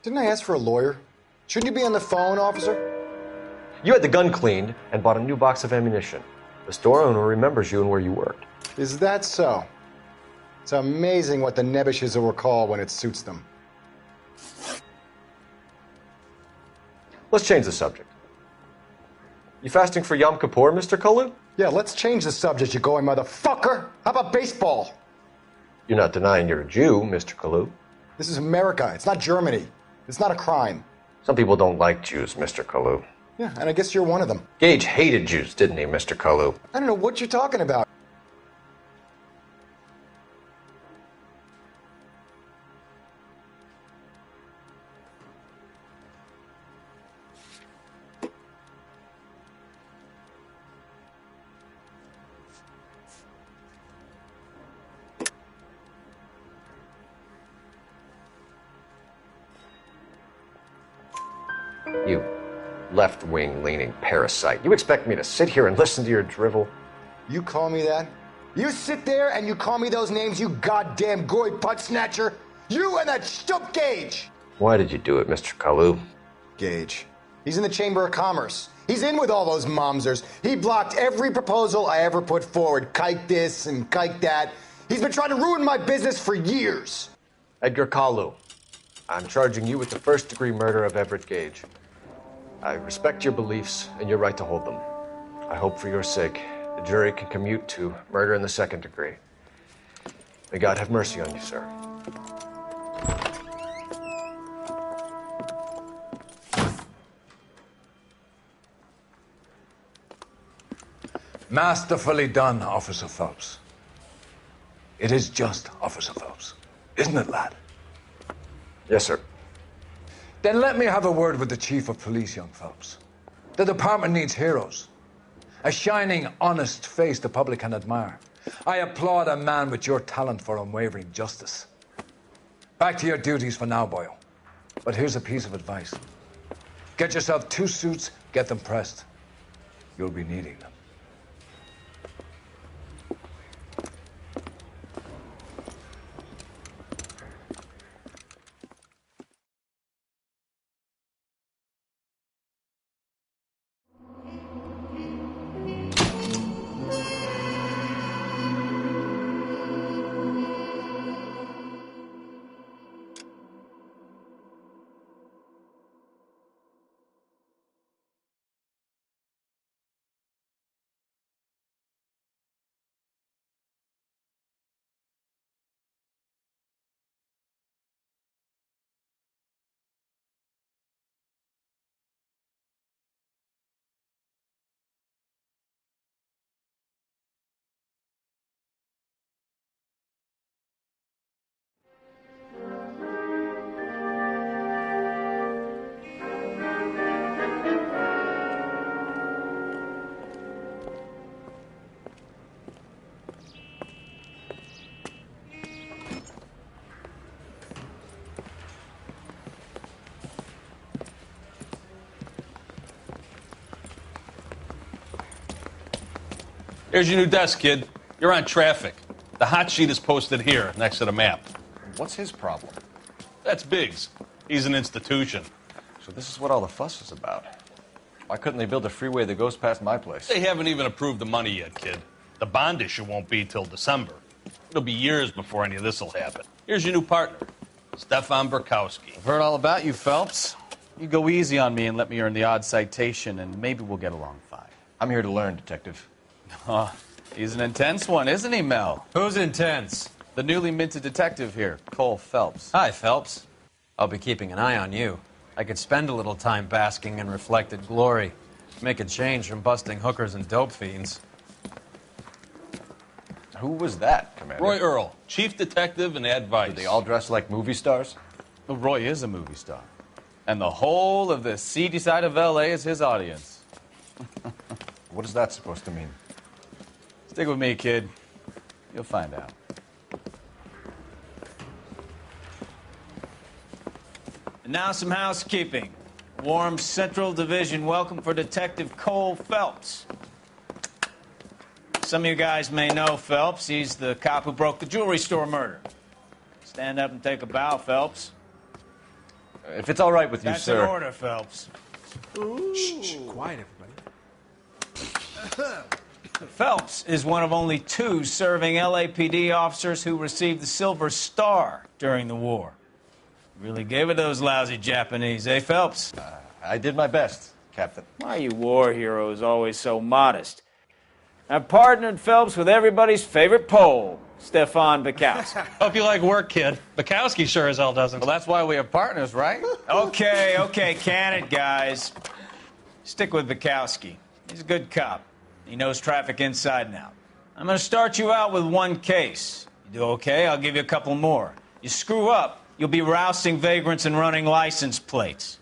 Didn't I ask for a lawyer? Shouldn't you be on the phone, officer? You had the gun cleaned and bought a new box of ammunition. The store owner remembers you and where you worked. Is that so? It's amazing what the nebbishes will recall when it suits them. Let's change the subject. You fasting for Yom Kippur, Mr. Kalu? Yeah, let's change the subject, you going motherfucker. How about baseball? You're not denying you're a Jew, Mr. Kalu. This is America. It's not Germany. It's not a crime. Some people don't like Jews, Mr. Kalu. Yeah, and I guess you're one of them. Gage hated Jews, didn't he, Mr. Kalu? I don't know what you're talking about. You left-wing leaning parasite. You expect me to sit here and listen to your drivel? You call me that? You sit there and you call me those names, you goddamn goy putt snatcher? You and that stup Gage! Why did you do it, Mr. Kalu? Gage. He's in the Chamber of Commerce. He's in with all those momsers. He blocked every proposal I ever put forward. Kike this and kike that. He's been trying to ruin my business for years. Edgar Kalu, I'm charging you with the first-degree murder of Everett Gage. I respect your beliefs and your right to hold them. I hope for your sake the jury can commute to murder in the second degree. May God have mercy on you, sir. Masterfully done, Officer Phelps. It is just, Officer Phelps. Isn't it, lad? Yes, sir. Then let me have a word with the Chief of Police, young Phelps. The department needs heroes. A shining, honest face the public can admire. I applaud a man with your talent for unwavering justice. Back to your duties for now, boyo. But here's a piece of advice. Get yourself 2 suits, get them pressed. You'll be needing them. Here's your new desk, kid. You're on traffic. The hot sheet is posted here, next to the map. What's his problem? That's Biggs. He's an institution. So this is what all the fuss is about. Why couldn't they build a freeway that goes past my place? They haven't even approved the money yet, kid. The bond issue won't be till December. It'll be years before any of this will happen. Here's your new partner, Stefan Burkowski. I've heard all about you, Phelps. You go easy on me and let me earn the odd citation, and maybe we'll get along fine. I'm here to learn, Detective. Oh, he's an intense one, isn't he, Mel? Who's intense? The newly minted detective here, Cole Phelps. Hi, Phelps. I'll be keeping an eye on you. I could spend a little time basking in reflected glory. Make a change from busting hookers and dope fiends. Who was that, Commander? Roy Earl, chief detective and advice. Do they all dress like movie stars? Well, Roy is a movie star. And the whole of the seedy side of L.A. is his audience. What is that supposed to mean? Stick with me, kid. You'll find out. And now some housekeeping. Warm Central Division welcome for Detective Cole Phelps. Some of you guys may know Phelps. He's the cop who broke the jewelry store murder. Stand up and take a bow, Phelps. If it's all right with you, That's sir. That's an order, Phelps. Shh, quiet, everybody. Phelps is one of only 2 serving LAPD officers who received the Silver Star during the war. Really gave it those lousy Japanese, eh, Phelps? I did my best, Captain. Why are you war heroes always so modest? I've partnered Phelps with everybody's favorite Pole, Stefan Bukowski. Hope you like work, kid. Bukowski sure as hell doesn't. Well, that's why we have partners, right? Okay, can it, guys. Stick with Bukowski. He's a good cop. He knows traffic inside and out. I'm going to start you out with 1 case. You do okay, I'll give you a couple more. You screw up, you'll be rousting vagrants and running license plates.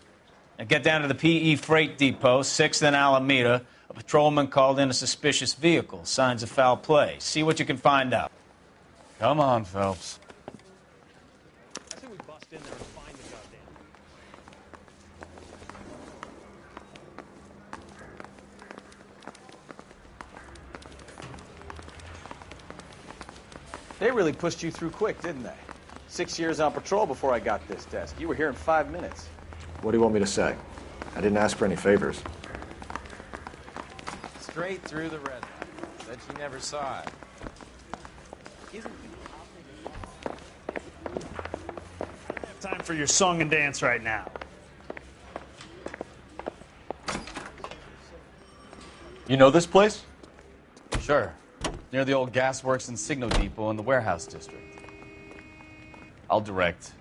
Now get down to the PE Freight Depot, 6th and Alameda. A patrolman called in a suspicious vehicle. Signs of foul play. See what you can find out. Come on, Phelps. I think we bust in there and find the goddamn. They really pushed you through quick, didn't they? 6 years on patrol before I got this desk. You were here in 5 minutes. What do you want me to say? I didn't ask for any favors. Straight through the red light. Bet you never saw it. Time for your song and dance right now. You know this place? Sure. Near the old gas works and Signal Depot in the warehouse district. I'll direct.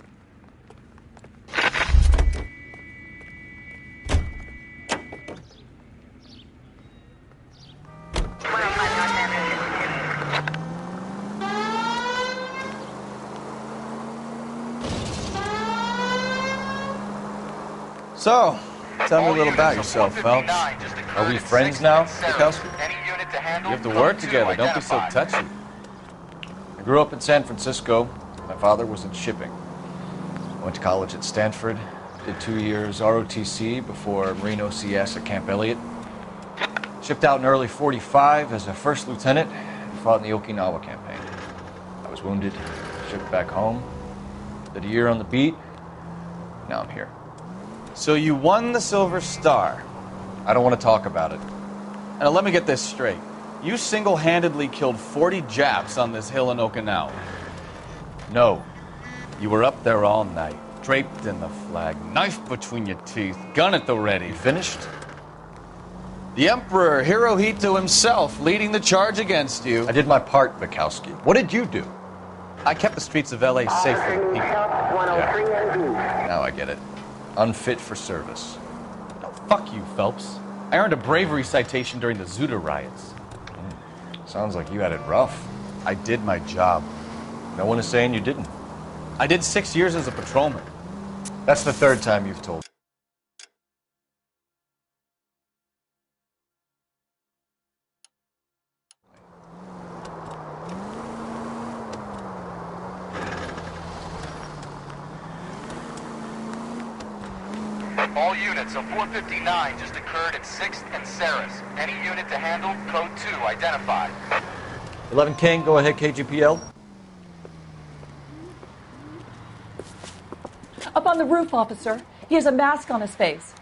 So, tell me a little about yourself, Phelps. Are we friends now, Bukowski? You have to work together. Don't be so touchy. I grew up in San Francisco. My father was in shipping. I went to college at Stanford, did 2 years ROTC before Marine OCS at Camp Elliott. Shipped out in early '45 as a first lieutenant and fought in the Okinawa campaign. I was wounded, shipped back home, did a year on the beat. Now I'm here. So you won the Silver Star. I don't want to talk about it. Now let me get this straight. You single-handedly killed 40 Japs on this hill in Okinawa. No. You were up there all night, draped in the flag, knife between your teeth, gun at the ready. You finished? The Emperor Hirohito himself leading the charge against you. I did my part, Bukowski. What did you do? I kept the streets of LA safe for the people. Yeah. Now I get it. Unfit for service. No, fuck you, Phelps. I earned a bravery citation during the Zuda riots. Sounds like you had it rough. I did my job. No one is saying you didn't. I did 6 years as a patrolman. That's the third time you've told. All units, a 459 just occurred at 6th and Saris. Any unit to handle, code 2 identified. 11 King, go ahead, KGPL. Up on the roof, officer. He has a mask on his face.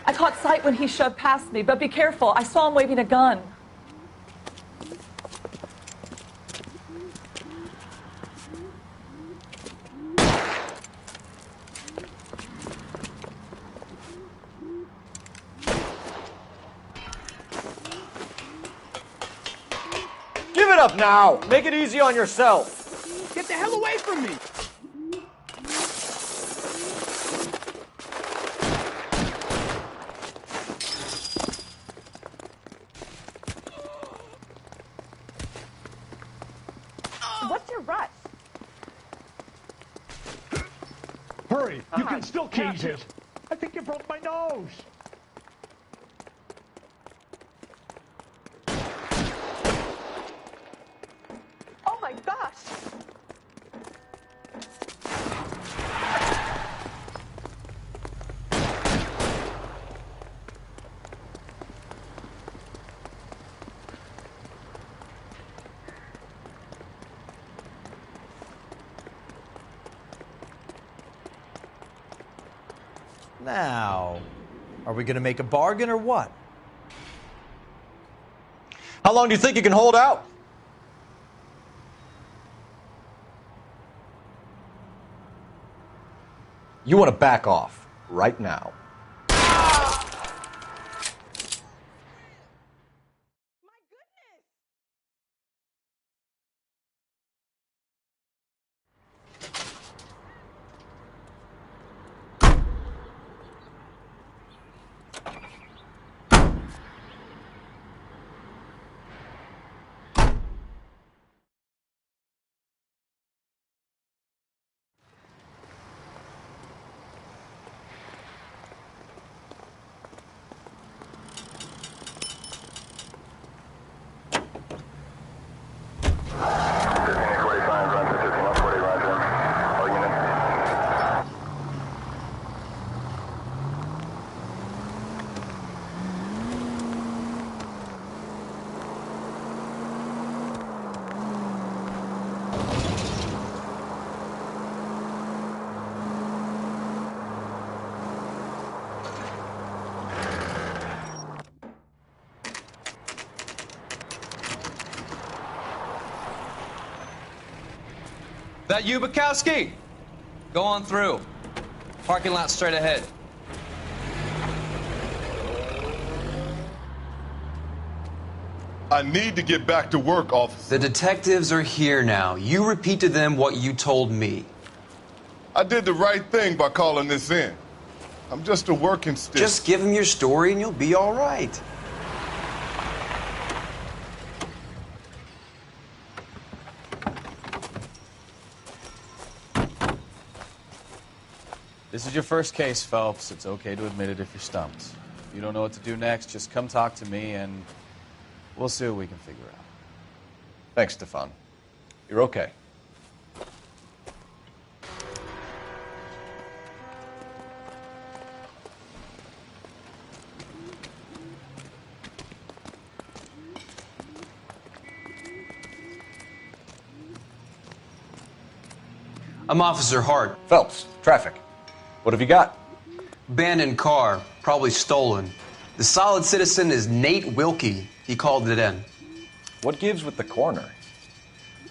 I caught sight when he shoved past me, but be careful. I saw him waving a gun. Give it up now! Make it easy on yourself! Get the hell away from me! What's your rush? Hurry! You can still catch it! I think you broke my nose! Oh my gosh! Now, are we gonna make a bargain or what? How long do you think you can hold out? You want to back off right now. That you, Bukowski? Go on through. Parking lot straight ahead. I need to get back to work, officer. The detectives are here now. You repeat to them what you told me. I did the right thing by calling this in. I'm just a working stick. Just give them your story and you'll be all right. This is your first case, Phelps. It's okay to admit it if you're stumped. If you don't know what to do next, just come talk to me and we'll see what we can figure out. Thanks, Stefan. You're okay. I'm Officer Hart. Phelps, traffic. What have you got? Abandoned car, probably stolen. The solid citizen is Nate Wilkie. He called it in. What gives with the coroner?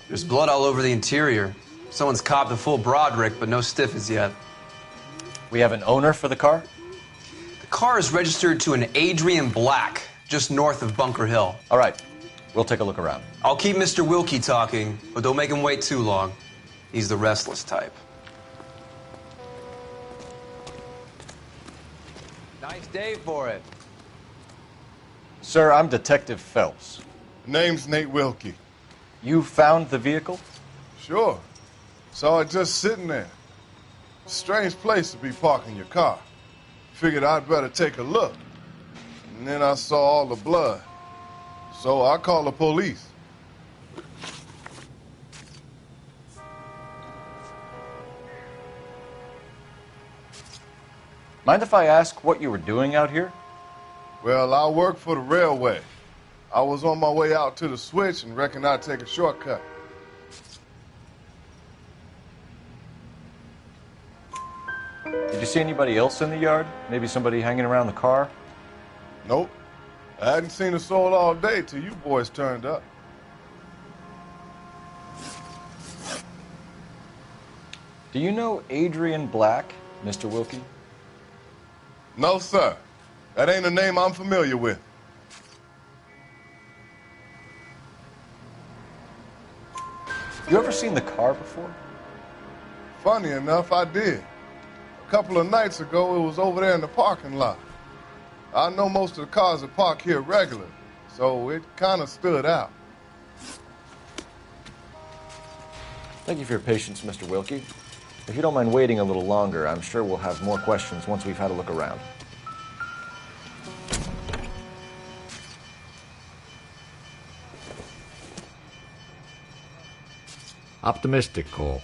There's blood all over the interior. Someone's copped a full Broderick, but no stiff as yet. We have an owner for the car? The car is registered to an Adrian Black, just north of Bunker Hill. All right, we'll take a look around. I'll keep Mr. Wilkie talking, but don't make him wait too long. He's the restless type. Nice day for it. Sir, I'm Detective Phelps. Name's Nate Wilkie. You found the vehicle? Sure. Saw it just sitting there. Strange place to be parking your car. Figured I'd better take a look. And then I saw all the blood. So I called the police. Mind if I ask what you were doing out here? Well, I work for the railway. I was on my way out to the switch and reckoned I'd take a shortcut. Did you see anybody else in the yard? Maybe somebody hanging around the car? Nope. I hadn't seen a soul all day till you boys turned up. Do you know Adrian Black, Mr. Wilkie? No, sir. That ain't a name I'm familiar with. You ever seen the car before? Funny enough, I did. A couple of nights ago, it was over there in the parking lot. I know most of the cars are parked here regular, so it kind of stood out. Thank you for your patience, Mr. Wilkie. If you don't mind waiting a little longer, I'm sure we'll have more questions once we've had a look around. Optimistic, Cole.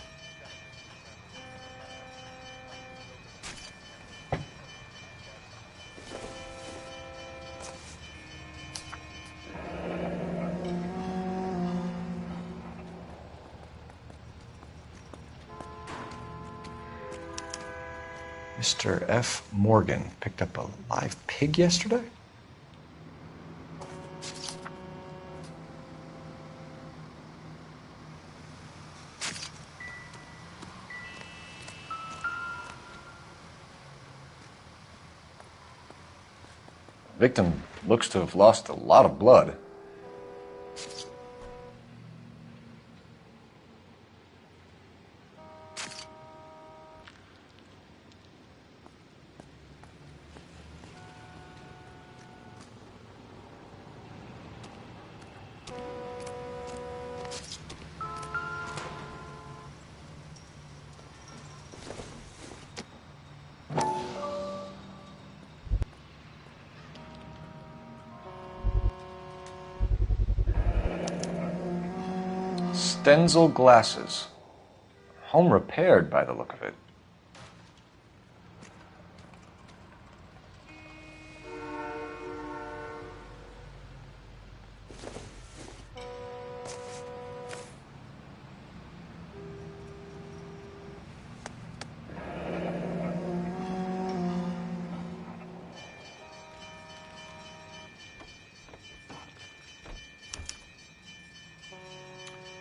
Mr. F. Morgan picked up a live pig yesterday? The victim looks to have lost a lot of blood. Stenzel glasses. Home repaired by the look of it.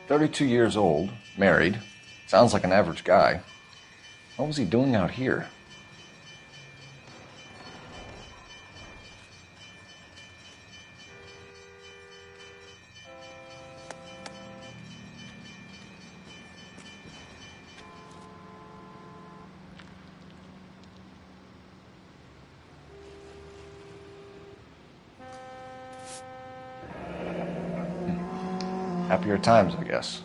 "32 years old, married. Sounds like an average guy. What was he doing out here?" Happier times, I guess.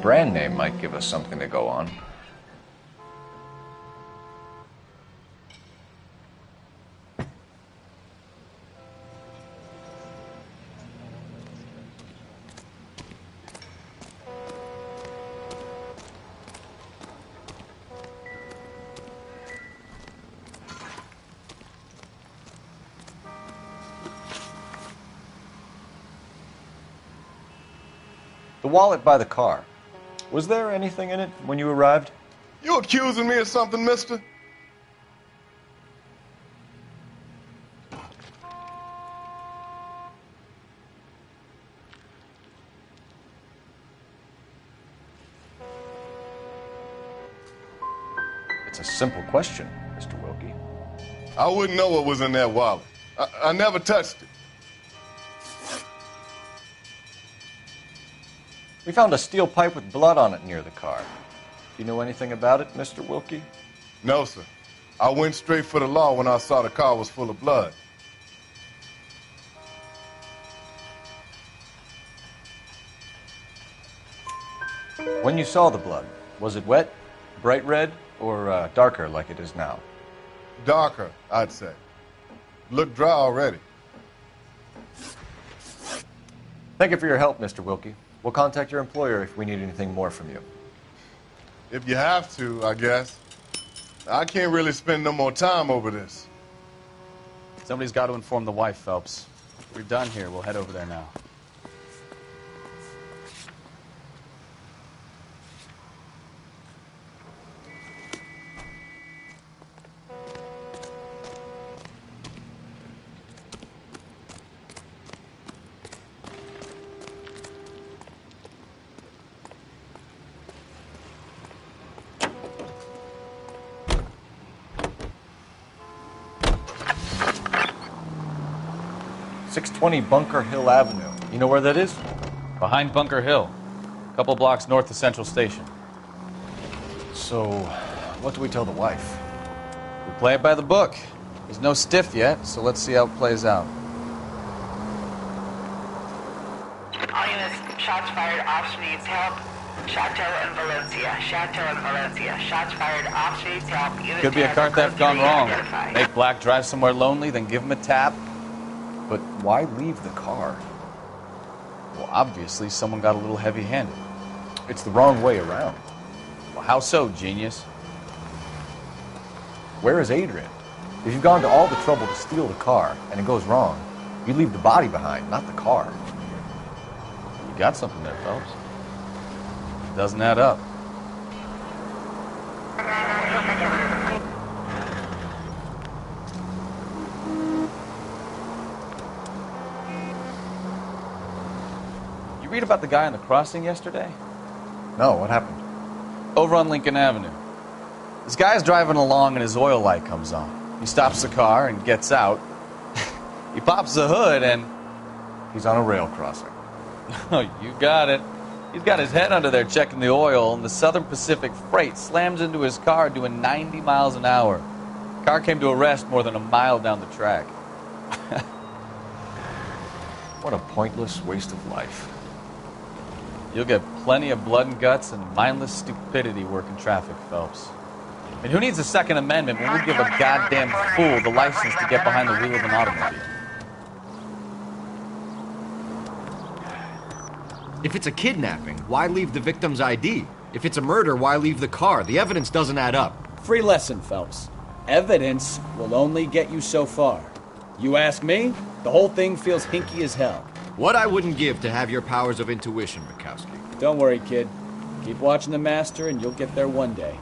brand name might give us something to go on. The wallet by the car. Was there anything in it when you arrived? You accusing me of something, mister? It's a simple question, Mr. Wilkie. I wouldn't know what was in that wallet. I never touched it. We found a steel pipe with blood on it near the car. Do you know anything about it, Mr. Wilkie? No, sir. I went straight for the law when I saw the car was full of blood. When you saw the blood, was it wet, bright red, or darker like it is now? Darker, I'd say. Looked dry already. Thank you for your help, Mr. Wilkie. We'll contact your employer if we need anything more from you. If you have to, I guess. I can't really spend no more time over this. Somebody's got to inform the wife, Phelps. We're done here. We'll head over there now. .620 Bunker Hill Avenue. You know where that is? Behind Bunker Hill. A couple blocks north of Central Station. So, what do we tell the wife? We play it by the book. He's no stiff yet, so let's see how it plays out. All units, shots fired, ops needs help. Chateau and Valencia. Chateau and Valencia. Shots fired, ops needs help. Unit Could be a 10, car theft gone wrong. identified. Make Black drive somewhere lonely, then give him a tap. But why leave the car? Well, obviously, someone got a little heavy-handed. It's the wrong way around. Well, how so, genius? Where is Adrian? If you've gone to all the trouble to steal the car and it goes wrong, you leave the body behind, not the car. You got something there, Phelps. Doesn't add up. You read about the guy on the crossing yesterday? No, what happened? Over on Lincoln Avenue. This guy's driving along and his oil light comes on. He stops the car and gets out. He pops the hood and... He's on a rail crossing. Oh, you got it. He's got his head under there checking the oil, and the Southern Pacific Freight slams into his car doing 90 miles an hour. Car came to a rest more than a mile down the track. What a pointless waste of life. You'll get plenty of blood and guts and mindless stupidity working traffic, Phelps. I mean, who needs a Second Amendment when we give a goddamn fool the license to get behind the wheel of an automobile? If it's a kidnapping, why leave the victim's ID? If it's a murder, why leave the car? The evidence doesn't add up. Free lesson, Phelps. Evidence will only get you so far. You ask me, the whole thing feels hinky as hell. What I wouldn't give to have your powers of intuition, Bukowski. Don't worry, kid. Keep watching the master and you'll get there one day.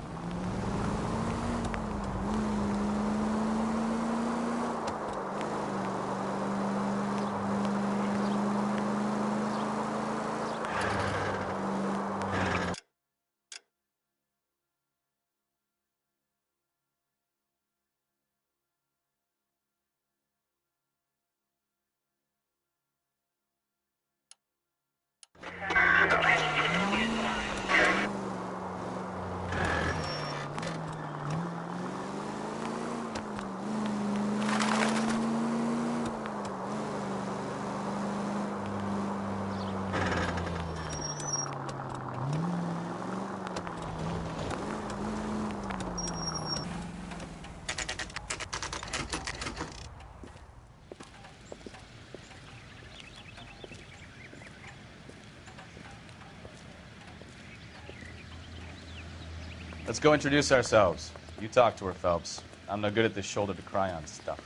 Let's go introduce ourselves. You talk to her, Phelps. I'm no good at this shoulder to cry on stuff.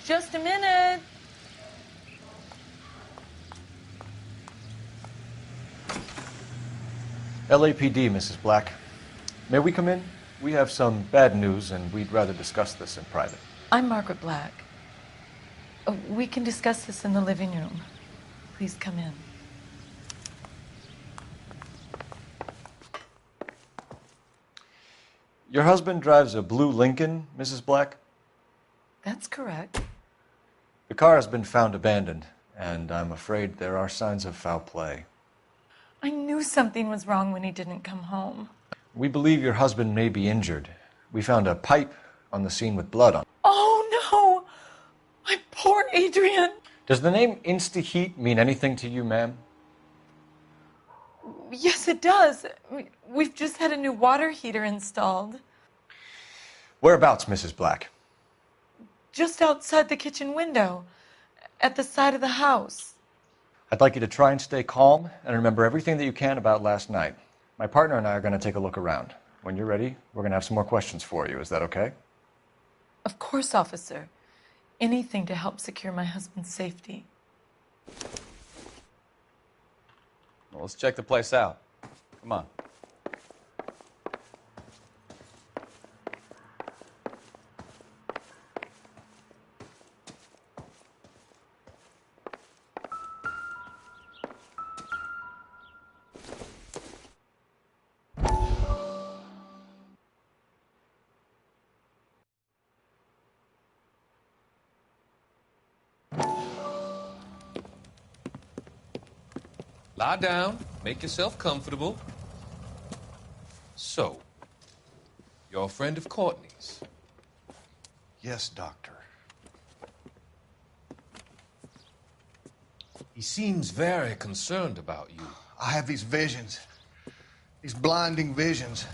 Just a minute. LAPD, Mrs. Black. May we come in? We have some bad news, and we'd rather discuss this in private. I'm Margaret Black. We can discuss this in the living room. Please come in. Your husband drives a blue Lincoln, Mrs. Black? That's correct. The car has been found abandoned, and I'm afraid there are signs of foul play. I knew something was wrong when he didn't come home. We believe your husband may be injured. We found a pipe on the scene with blood on it. Oh, no! My poor Adrian! Does the name Insta-Heat mean anything to you, ma'am? Yes, it does. We've just had a new water heater installed. Whereabouts, Mrs. Black? Just outside the kitchen window, at the side of the house. I'd like you to try and stay calm and remember everything that you can about last night. My partner and I are going to take a look around. When you're ready, we're going to have some more questions for you. Is that okay? Of course, officer. Anything to help secure my husband's safety. Well, let's check the place out. Come on. Lie down, make yourself comfortable. So, you're a friend of Courtney's? Yes, Doctor. He seems very concerned about you. I have these visions. These blinding visions.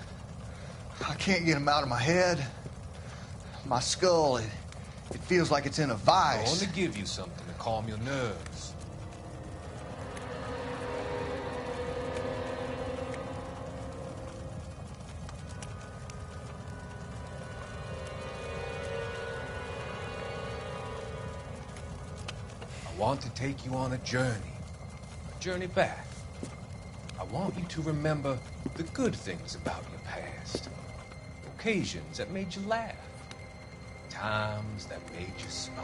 I can't get them out of my head. My skull, it feels like it's in a I vice. want to give you something to calm your nerves. I want to take you on a journey back. I want you to remember the good things about your past, occasions that made you laugh, times that made you smile.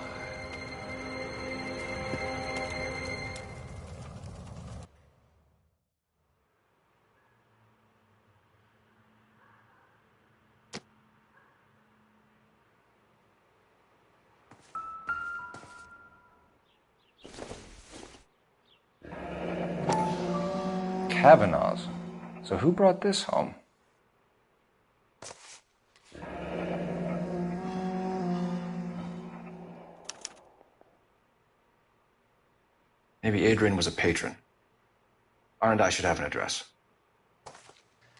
Kavanaugh's. So who brought this home? Maybe Adrian was a patron. R&I should have an address.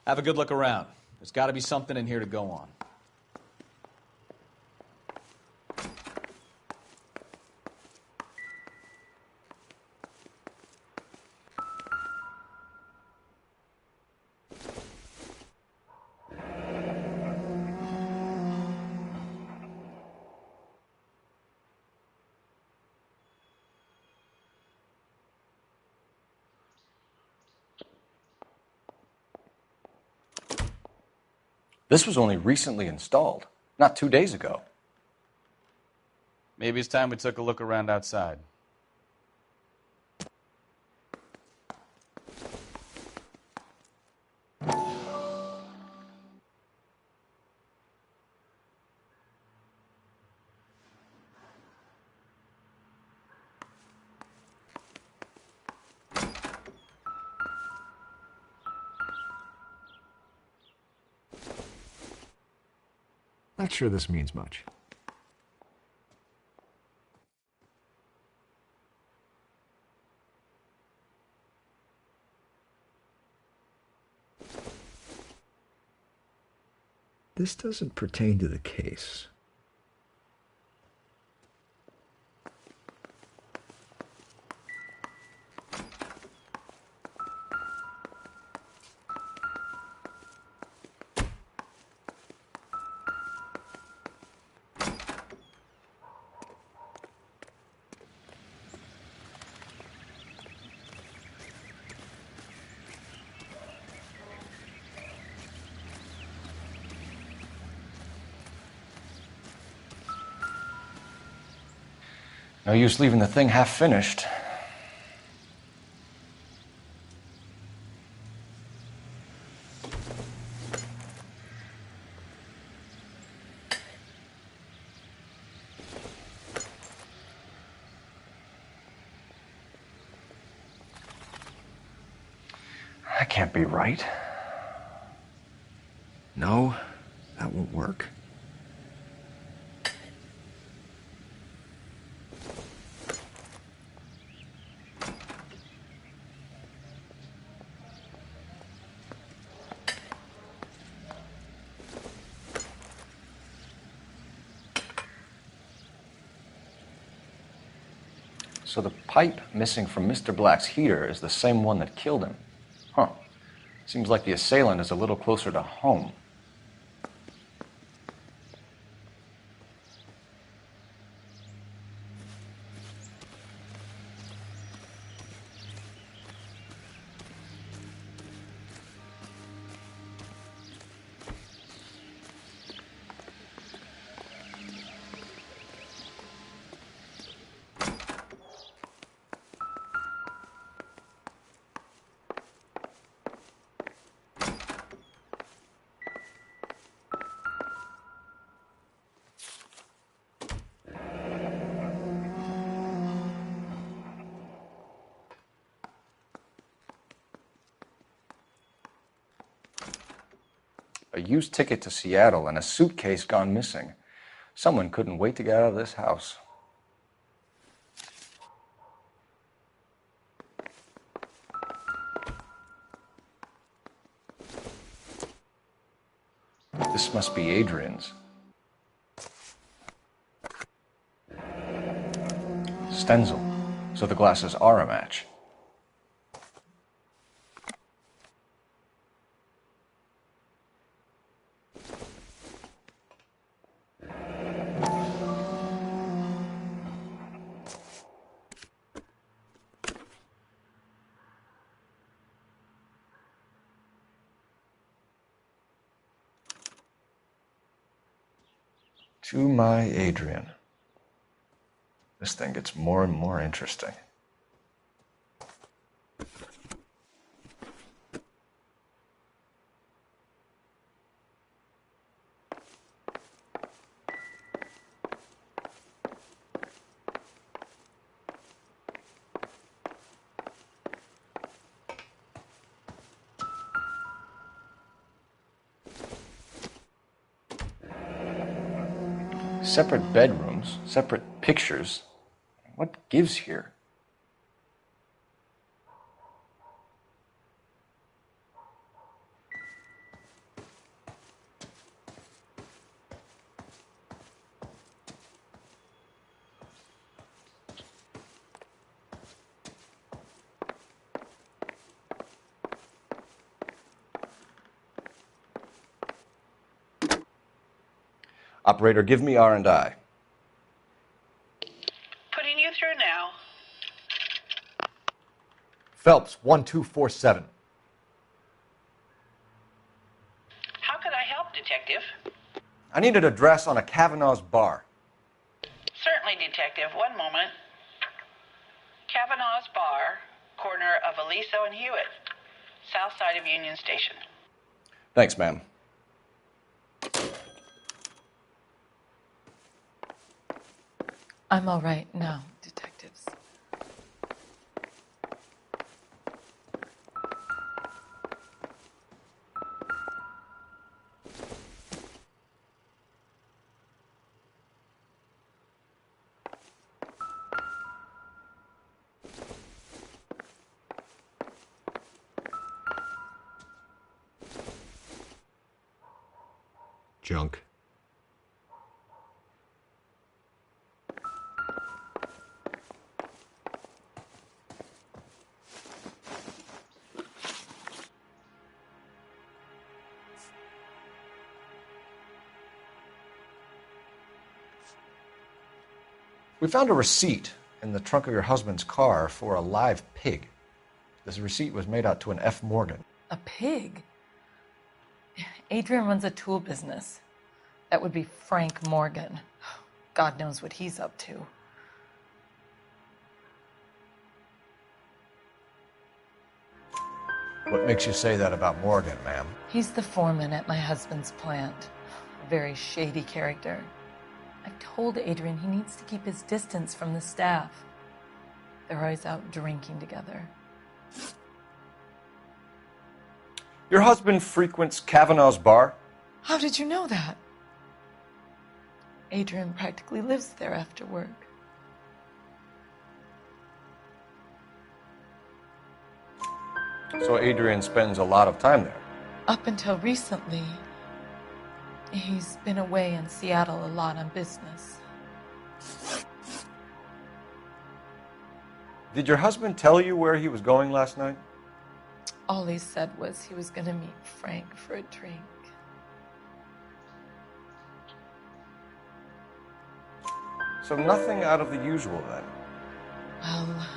Have a good look around. There's got to be something in here to go on. This was only recently installed, not 2 days ago. Maybe it's time we took a look around outside. Not sure this means much. This doesn't pertain to the case. No use leaving the thing half finished. That can't be right. No, that won't work. So the pipe missing from Mr. Black's heater is the same one that killed him. Huh. Seems like the assailant is a little closer to home. A used ticket to Seattle and a suitcase gone missing. Someone couldn't wait to get out of this house. This must be Adrian's. Stenzel. So the glasses are a match. To my Adrian. This thing gets more and more interesting. Separate bedrooms, separate pictures. What gives here? Operator, give me R&I. Putting you through now. Phelps, 1247. How could I help, Detective? I need an address on a Kavanaugh's bar. Certainly, Detective. One moment. Kavanaugh's Bar, corner of Aliso and Hewitt, south side of Union Station. Thanks, ma'am. I'm all right now, detectives. Junk. We found a receipt in the trunk of your husband's car for a live pig. This receipt was made out to an F. Morgan. A pig? Adrian runs a tool business. That would be Frank Morgan. God knows what he's up to. What makes you say that about Morgan, ma'am? He's the foreman at my husband's plant. A very shady character. I've told Adrian he needs to keep his distance from the staff. They're always out drinking together. Your husband frequents Kavanaugh's bar? How did you know that? Adrian practically lives there after work. So Adrian spends a lot of time there. Up until recently, he's been away in Seattle a lot on business. Did your husband tell you where he was going last night? All he said was he was going to meet Frank for a drink. So nothing out of the usual then? Well,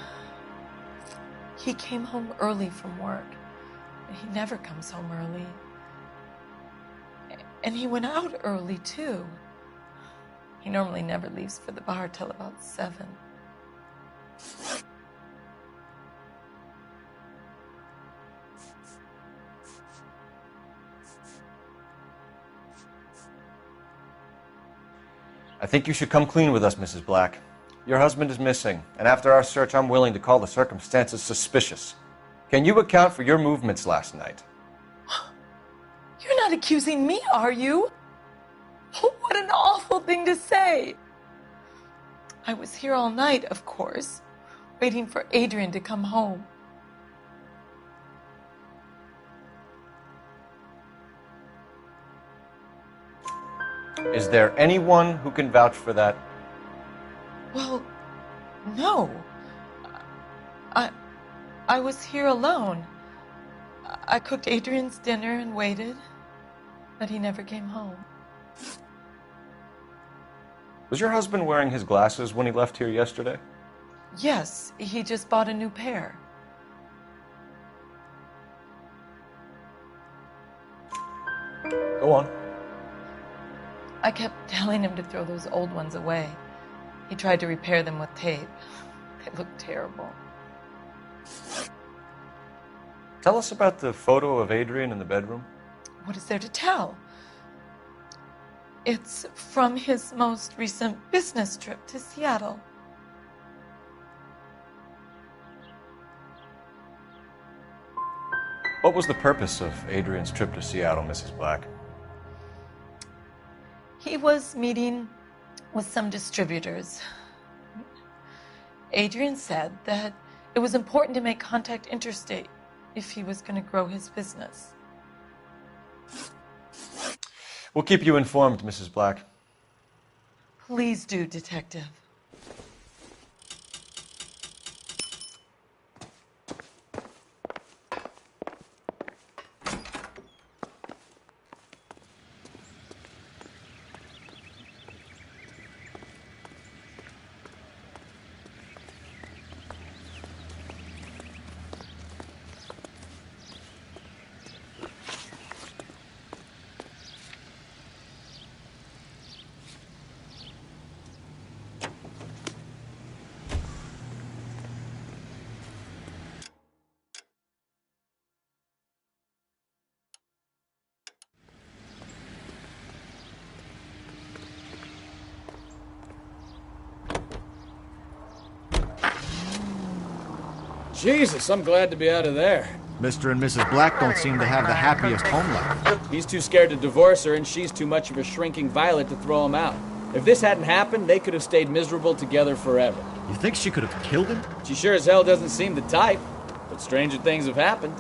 he came home early from work. He never comes home early. And he went out early, too. He normally never leaves for the bar till about 7. I think you should come clean with us, Mrs. Black. Your husband is missing, and after our search, I'm willing to call the circumstances suspicious. Can you account for your movements last night? You're not accusing me, are you? What an awful thing to say. I was here all night, of course, waiting for Adrian to come home. Is there anyone who can vouch for that? Well, no. I was here alone. I cooked Adrian's dinner and waited, but he never came home. Was your husband wearing his glasses when he left here yesterday? Yes, he just bought a new pair. Go on. I kept telling him to throw those old ones away. He tried to repair them with tape. They looked terrible. Tell us about the photo of Adrian in the bedroom. What is there to tell? It's from his most recent business trip to Seattle. What was the purpose of Adrian's trip to Seattle, Mrs. Black? He was meeting with some distributors. Adrian said that it was important to make contact interstate if he was going to grow his business. We'll keep you informed, Mrs. Black. Please do, Detective. Jesus, I'm glad to be out of there. Mr. and Mrs. Black don't seem to have the happiest home life. He's too scared to divorce her, and she's too much of a shrinking violet to throw him out. If this hadn't happened, they could have stayed miserable together forever. You think she could have killed him? She sure as hell doesn't seem the type, but stranger things have happened.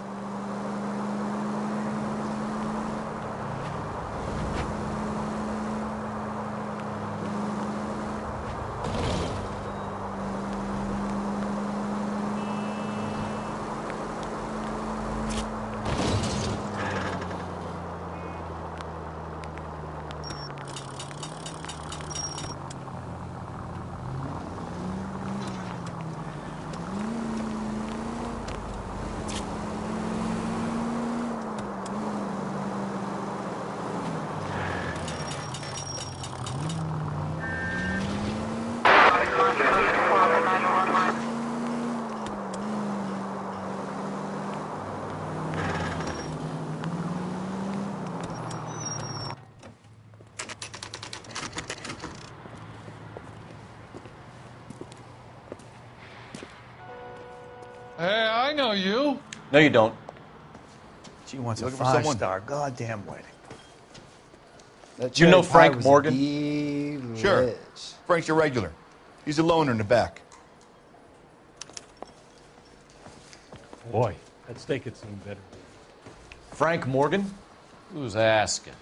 I know you. No, you don't. She wants a Looking for someone? 5-star goddamn wedding. Do you know Frank Morgan? Sure. Frank's a regular. He's a loner in the back. Boy, that steak had seemed better. Frank Morgan? Who's asking?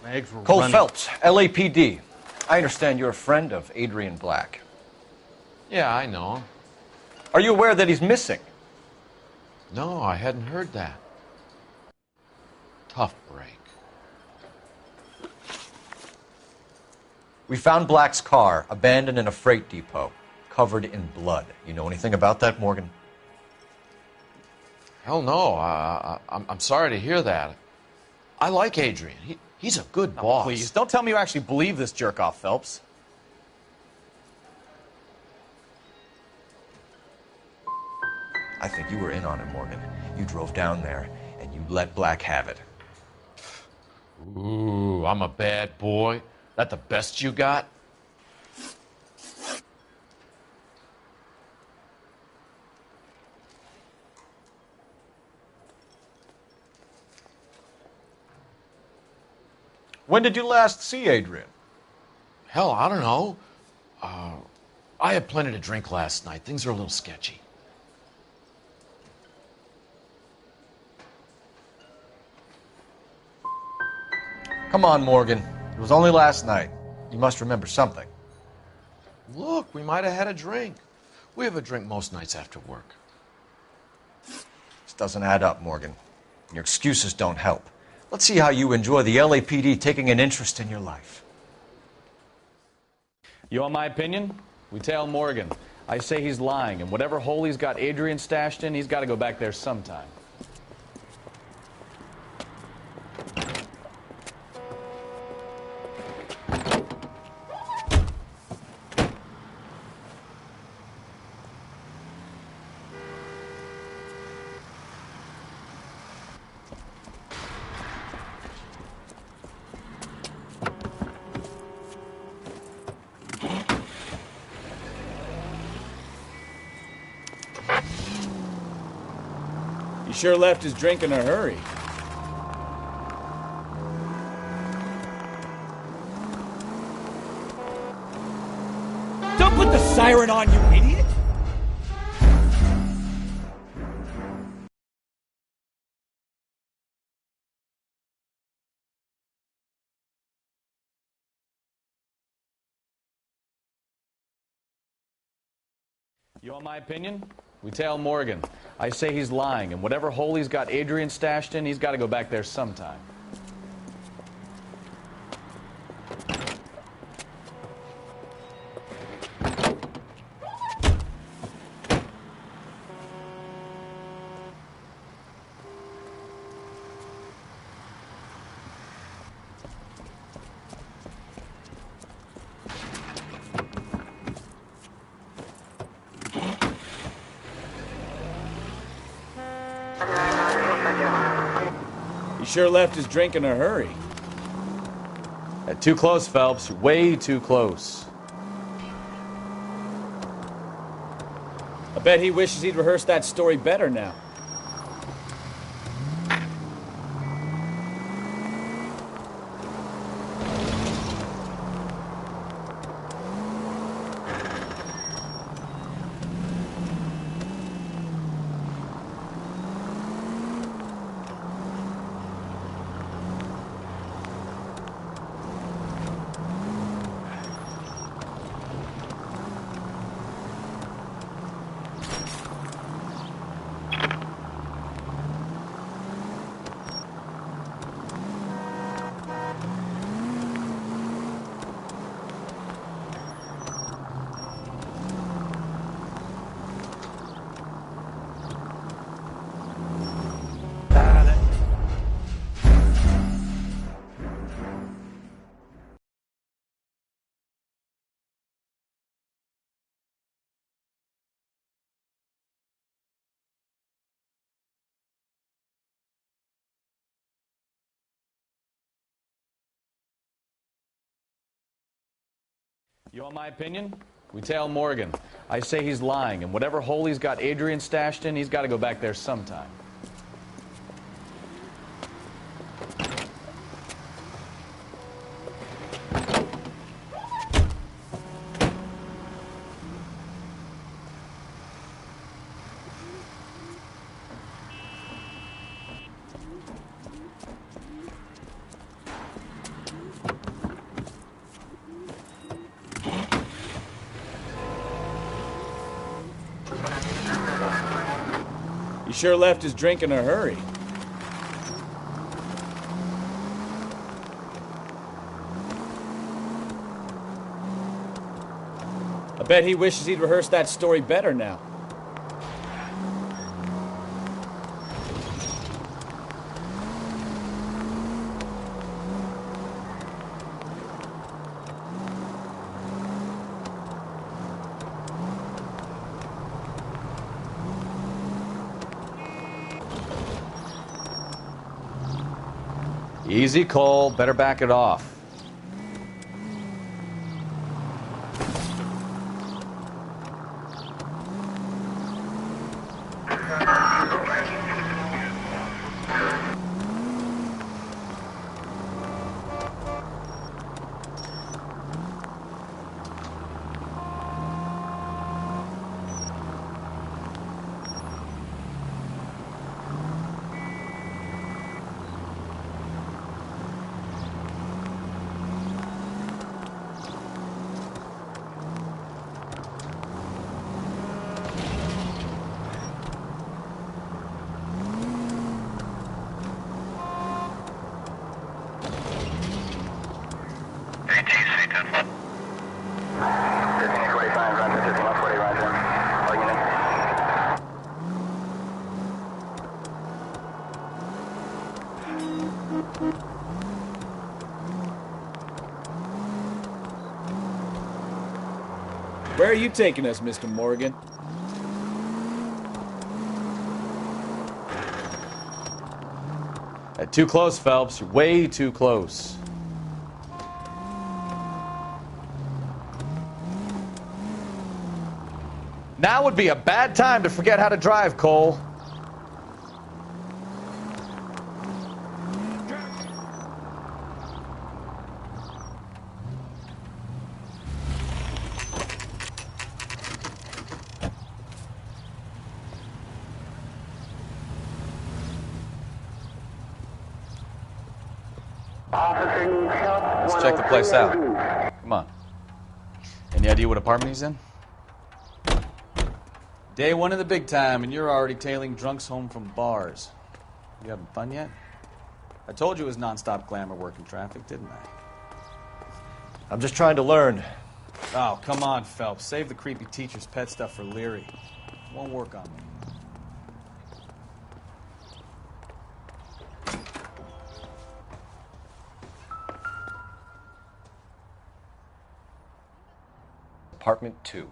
My eggs were Cole running. Phelps, LAPD. I understand you're a friend of Adrian Black. Yeah, I know him. Are you aware that he's missing? No, I hadn't heard that. Tough break. We found Black's car abandoned in a freight depot, covered in blood. You know anything about that, Morgan? Hell no. I'm sorry to hear that. I like Adrian. He's a good boss. Please, don't tell me you actually believe this jerk-off, Phelps. I think you were in on it, Morgan. You drove down there, and you let Black have it. Ooh, I'm a bad boy. That the best you got? When did you last see Adrian? Hell, I don't know. I had plenty to drink last night. Things are a little sketchy. Come on, Morgan. It was only last night. You must remember something. Look, we might have had a drink. We have a drink most nights after work. This doesn't add up, Morgan. Your excuses don't help. Let's see how you enjoy the LAPD taking an interest in your life. You want my opinion? We tail Morgan. I say he's lying, and whatever hole he's got Adrian stashed in, he's got to go back there sometime. He sure left his drink in a hurry. Don't put the siren on, you idiot! You want my opinion? We tail Morgan. I say he's lying, and whatever hole he's got Adrian stashed in, he's got to go back there sometime. He sure left his drink in a hurry. Too close, Phelps. Way too close. I bet he wishes he'd rehearsed that story better now. You want my opinion? We tail Morgan. I say he's lying, and whatever hole he's got Adrian stashed in, he's got to go back there sometime. He sure left his drink in a hurry. I bet he wishes he'd rehearsed that story better now. Easy, Cole. Better back it off. Where are you taking us, Mr. Morgan? Too close, Phelps. You're way too close. Now would be a bad time to forget how to drive, Cole. Let's check the place out. Come on. Any idea what apartment he's in? Day one of the big time, and you're already tailing drunks home from bars. You having fun yet? I told you it was nonstop glamour working traffic, didn't I? I'm just trying to learn. Oh, come on, Phelps. Save the creepy teacher's pet stuff for Leary. It won't work on me. Apartment 2.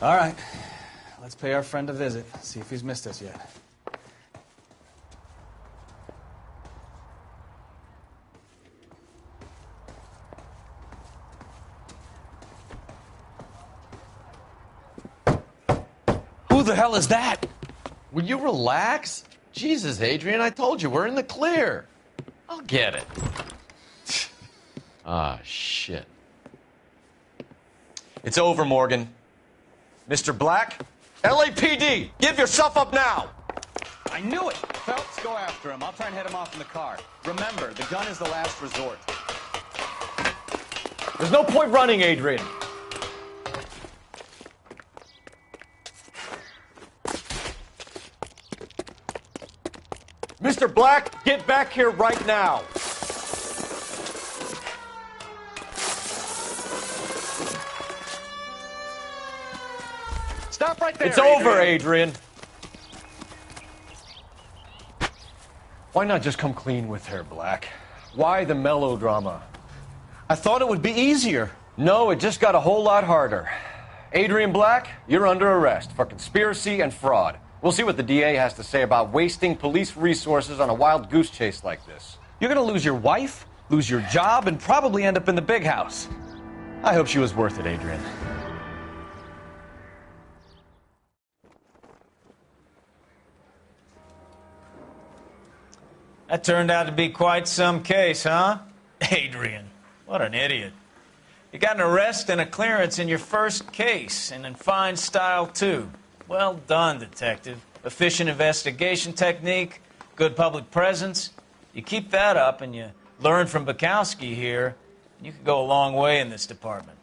All right. Let's pay our friend a visit. See if he's missed us yet. Who the hell is that? Will you relax? Jesus, Adrian, I told you, we're in the clear. I'll get it. Ah, shit. It's over, Morgan. Mr. Black, LAPD, give yourself up now! I knew it! Phelps, go after him. I'll try and head him off in the car. Remember, the gun is the last resort. There's no point running, Adrian. Mr. Black, get back here right now. Stop right there, It's over, Adrian. Why not just come clean with her, Black? Why the melodrama? I thought it would be easier. No, it just got a whole lot harder. Adrian Black, you're under arrest for conspiracy and fraud. We'll see what the DA has to say about wasting police resources on a wild goose chase like this. You're gonna lose your wife, lose your job, and probably end up in the big house. I hope she was worth it, Adrian. That turned out to be quite some case, huh? Adrian, what an idiot. You got an arrest and a clearance in your first case, and in fine style, too. Well done, detective. Efficient investigation technique, good public presence. You keep that up and you learn from Bukowski here, and you can go a long way in this department.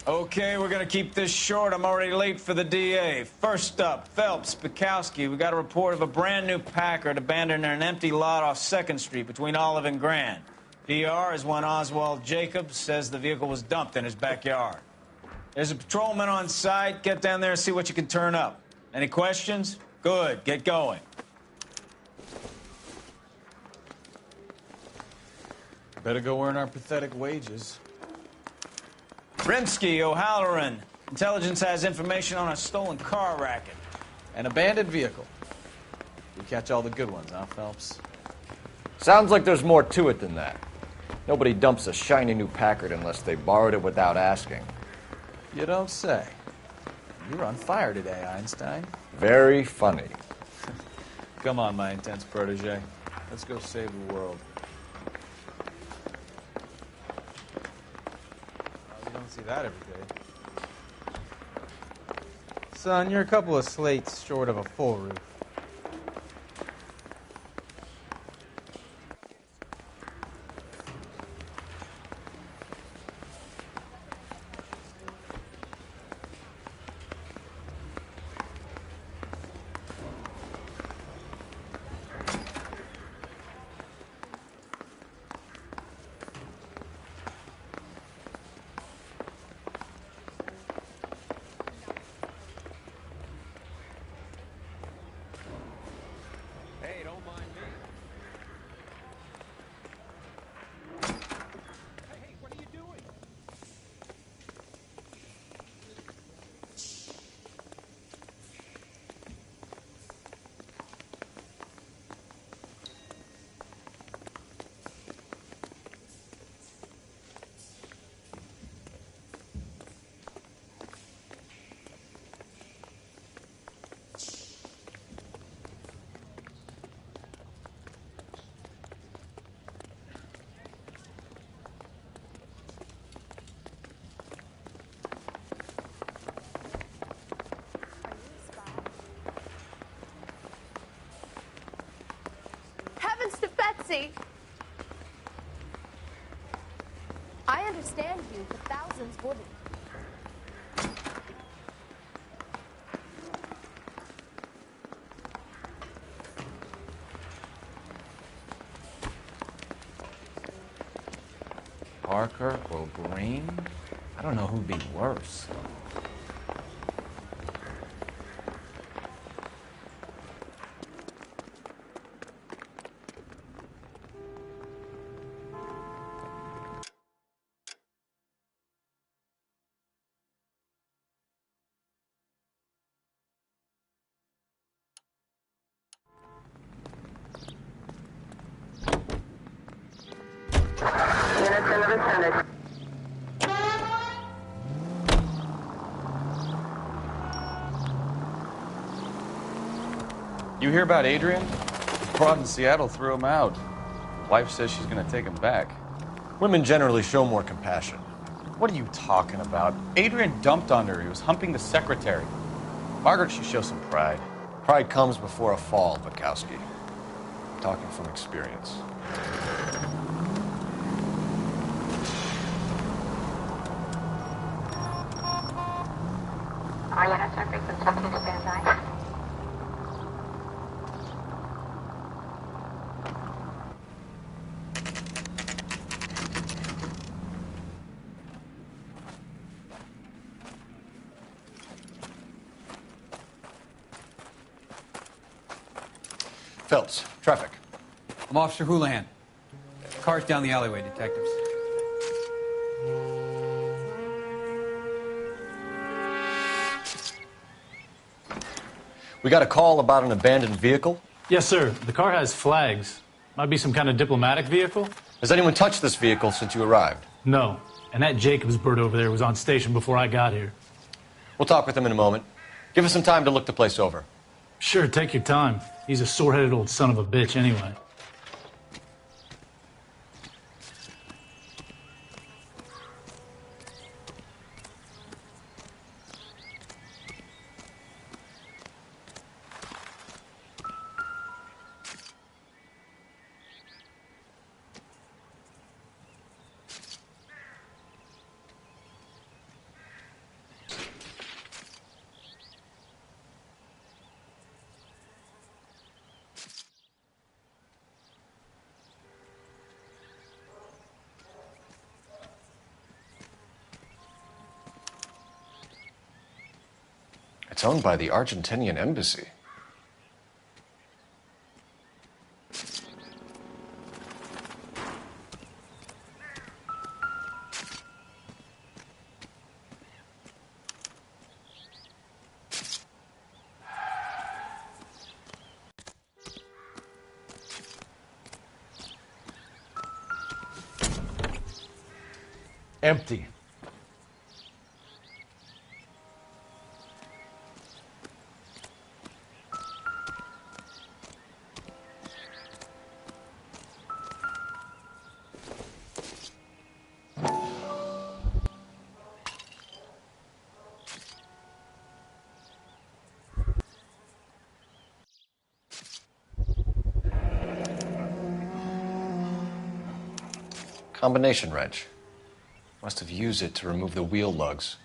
Okay, we're gonna keep this short. I'm already late for the DA. First up, Phelps, Bukowski. We got a report of a brand new Packard abandoned in an empty lot off 2nd Street between Olive and Grand. PR is one Oswald Jacobs says the vehicle was dumped in his backyard. There's a patrolman on site. Get down there and see what you can turn up. Any questions? Good, get going. Better go earn our pathetic wages. Rimsky, O'Halloran. Intelligence has information on a stolen car racket. An abandoned vehicle. We catch all the good ones, huh, Phelps? Sounds like there's more to it than that. Nobody dumps a shiny new Packard unless they borrowed it without asking. You don't say. You're on fire today, Einstein. Very funny. Come on, my intense protege. Let's go save the world. You don't see that every day. Son, you're a couple of slates short of a full roof. I understand you, but thousands wouldn't. Parker or Green? I don't know who'd be worse. You hear about Adrian? His broad in Seattle threw him out. Wife says she's going to take him back. Women generally show more compassion. What are you talking about? Adrian dumped on her. He was humping the secretary. Margaret should show some pride. Pride comes before a fall, Bukowski. Talking from experience. All units are frequent subject standby. Phelps, traffic. I'm Officer Houlihan. Car's down the alleyway, detectives. We got a call about an abandoned vehicle. Yes, sir. The car has flags. Might be some kind of diplomatic vehicle. Has anyone touched this vehicle since you arrived? No. And that Jacobs bird over there was on station before I got here. We'll talk with him in a moment. Give us some time to look the place over. Sure, take your time. He's a sore-headed old son of a bitch anyway. It's owned by the Argentinian embassy. Empty. Combination wrench. Must have used it to remove the wheel lugs.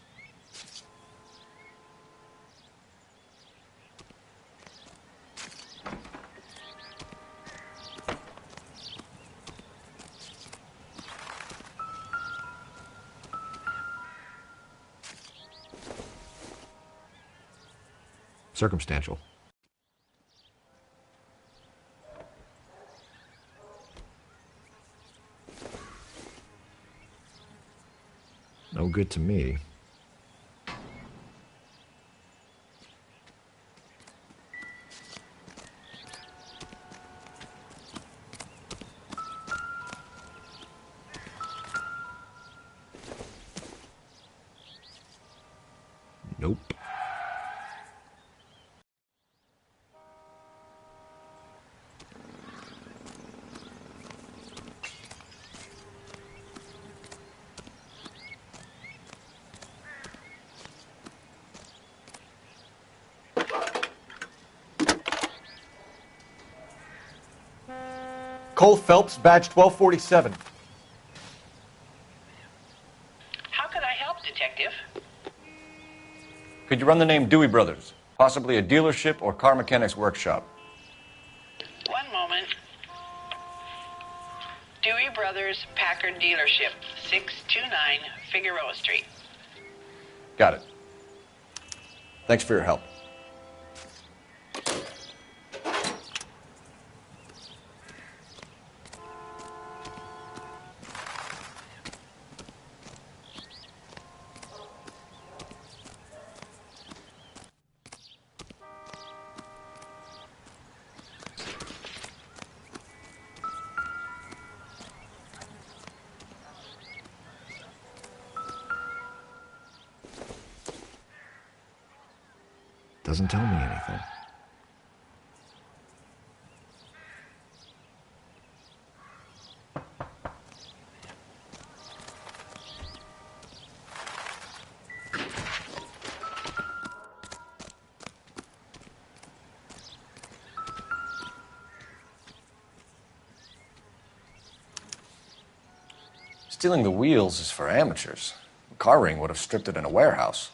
Circumstantial. No good to me. Nope. Cole Phelps, badge 1247. How can I help, Detective? Could you run the name Dewey Brothers? Possibly a dealership or car mechanics workshop. One moment. Dewey Brothers Packard Dealership, 629 Figueroa Street. Got it. Thanks for your help. Doesn't tell me anything. Stealing the wheels is for amateurs. A car ring would have stripped it in a warehouse.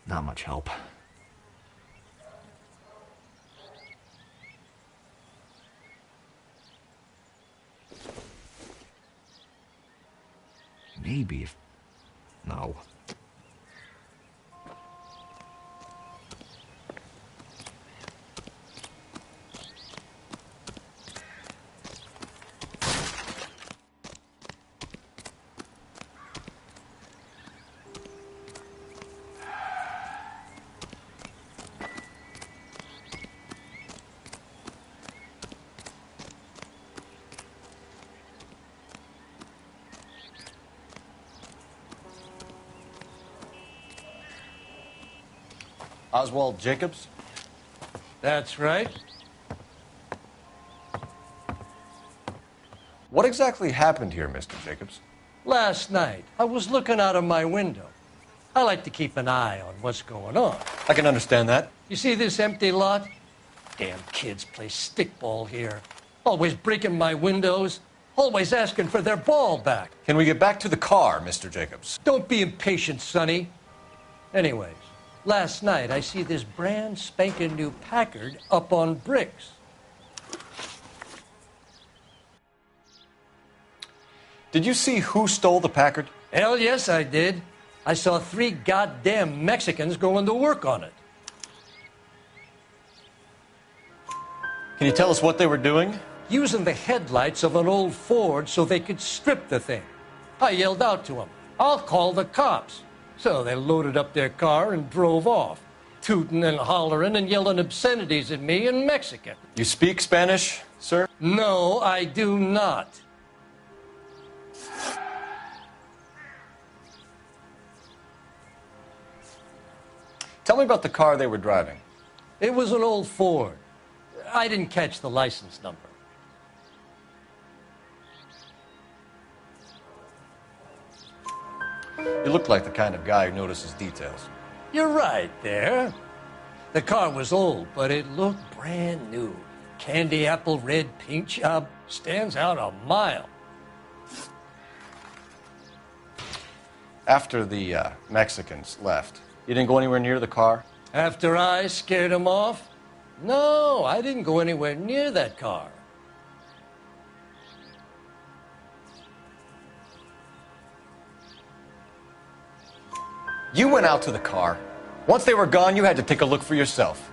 Not much help. Maybe if... No. Oswald Jacobs? That's right. What exactly happened here, Mr. Jacobs? Last night, I was looking out of my window. I like to keep an eye on what's going on. I can understand that. You see this empty lot? Damn kids play stickball here. Always breaking my windows. Always asking for their ball back. Can we get back to the car, Mr. Jacobs? Don't be impatient, Sonny. Anyways, last night I see this brand spanking new Packard up on bricks. Did you see who stole the Packard? Hell yes, I did. I saw 3 goddamn Mexicans going to work on it. Can you tell us what they were doing? Using the headlights of an old Ford so they could strip the thing. I yelled out to them, "I'll call the cops." So they loaded up their car and drove off, tooting and hollering and yelling obscenities at me in Mexican. You speak Spanish, sir? No, I do not. Tell me about the car they were driving. It was an old Ford. I didn't catch the license number. You look like the kind of guy who notices details. You're right there. The car was old, but it looked brand new. Candy apple red paint job stands out a mile. After the Mexicans left, you didn't go anywhere near the car? After I scared them off? No, I didn't go anywhere near that car. You went out to the car. Once they were gone, you had to take a look for yourself.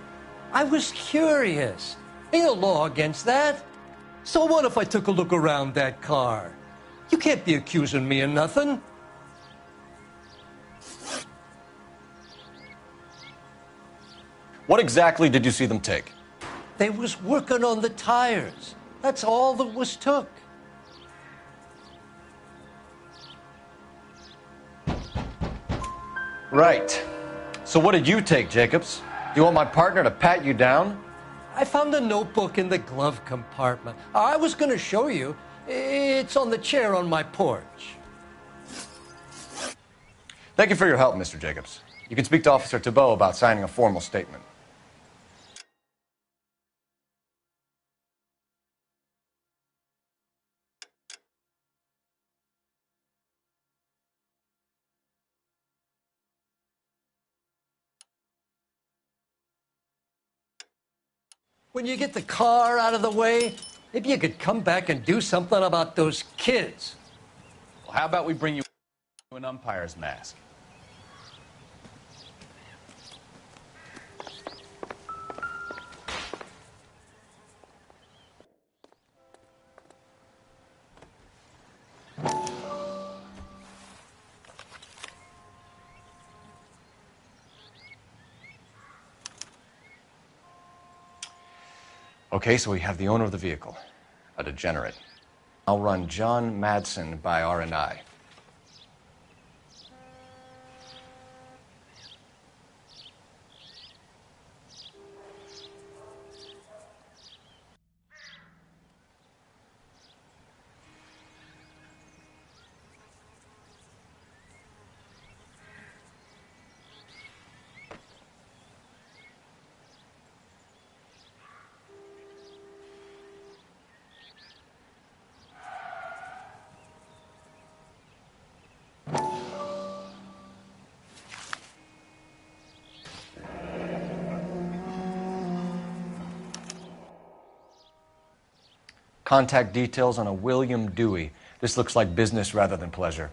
I was curious. Ain't no law against that. So what if I took a look around that car? You can't be accusing me of nothing. What exactly did you see them take? They was working on the tires. That's all that was took. Right. So what did you take, Jacobs? Do you want my partner to pat you down? I found a notebook in the glove compartment. I was going to show you. It's on the chair on my porch. Thank you for your help, Mr. Jacobs. You can speak to Officer Thibault about signing a formal statement. When you get the car out of the way, maybe you could come back and do something about those kids. Well, how about we bring you an umpire's mask? Okay, so we have the owner of the vehicle, a degenerate. I'll run John Madsen by R&I. Contact details on a William Dewey. This looks like business rather than pleasure.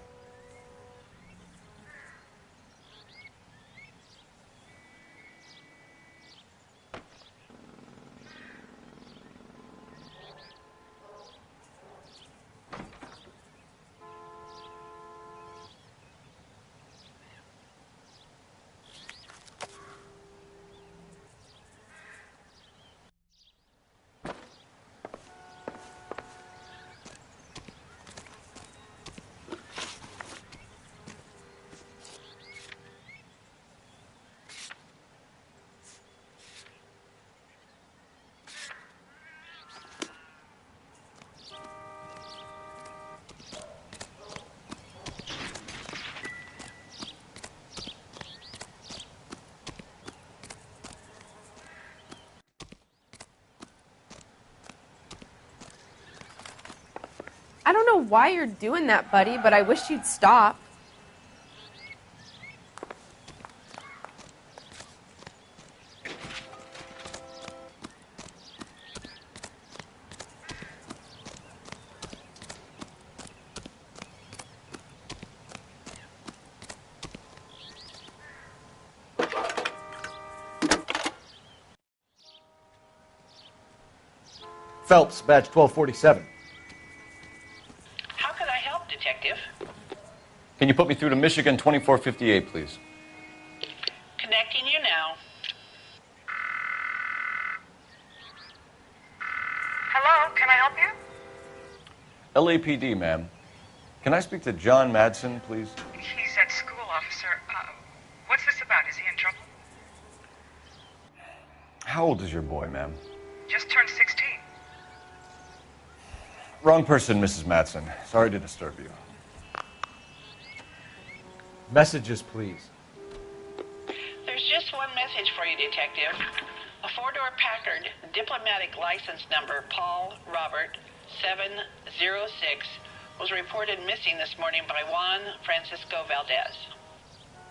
I don't know why you're doing that, buddy, but I wish you'd stop. Phelps, badge 1247. How can I help, Detective? Can you put me through to Michigan 2458, please? Connecting you now. Hello, can I help you? LAPD, ma'am. Can I speak to John Madsen, please? He's at school, officer. What's this about? Is he in trouble? How old is your boy, ma'am? Just turned 16. Wrong person, Mrs. Madsen. Sorry to disturb you. Messages, please. There's just one message for you, Detective. A four-door Packard, diplomatic license number Paul Robert 706, was reported missing this morning by Juan Francisco Valdez.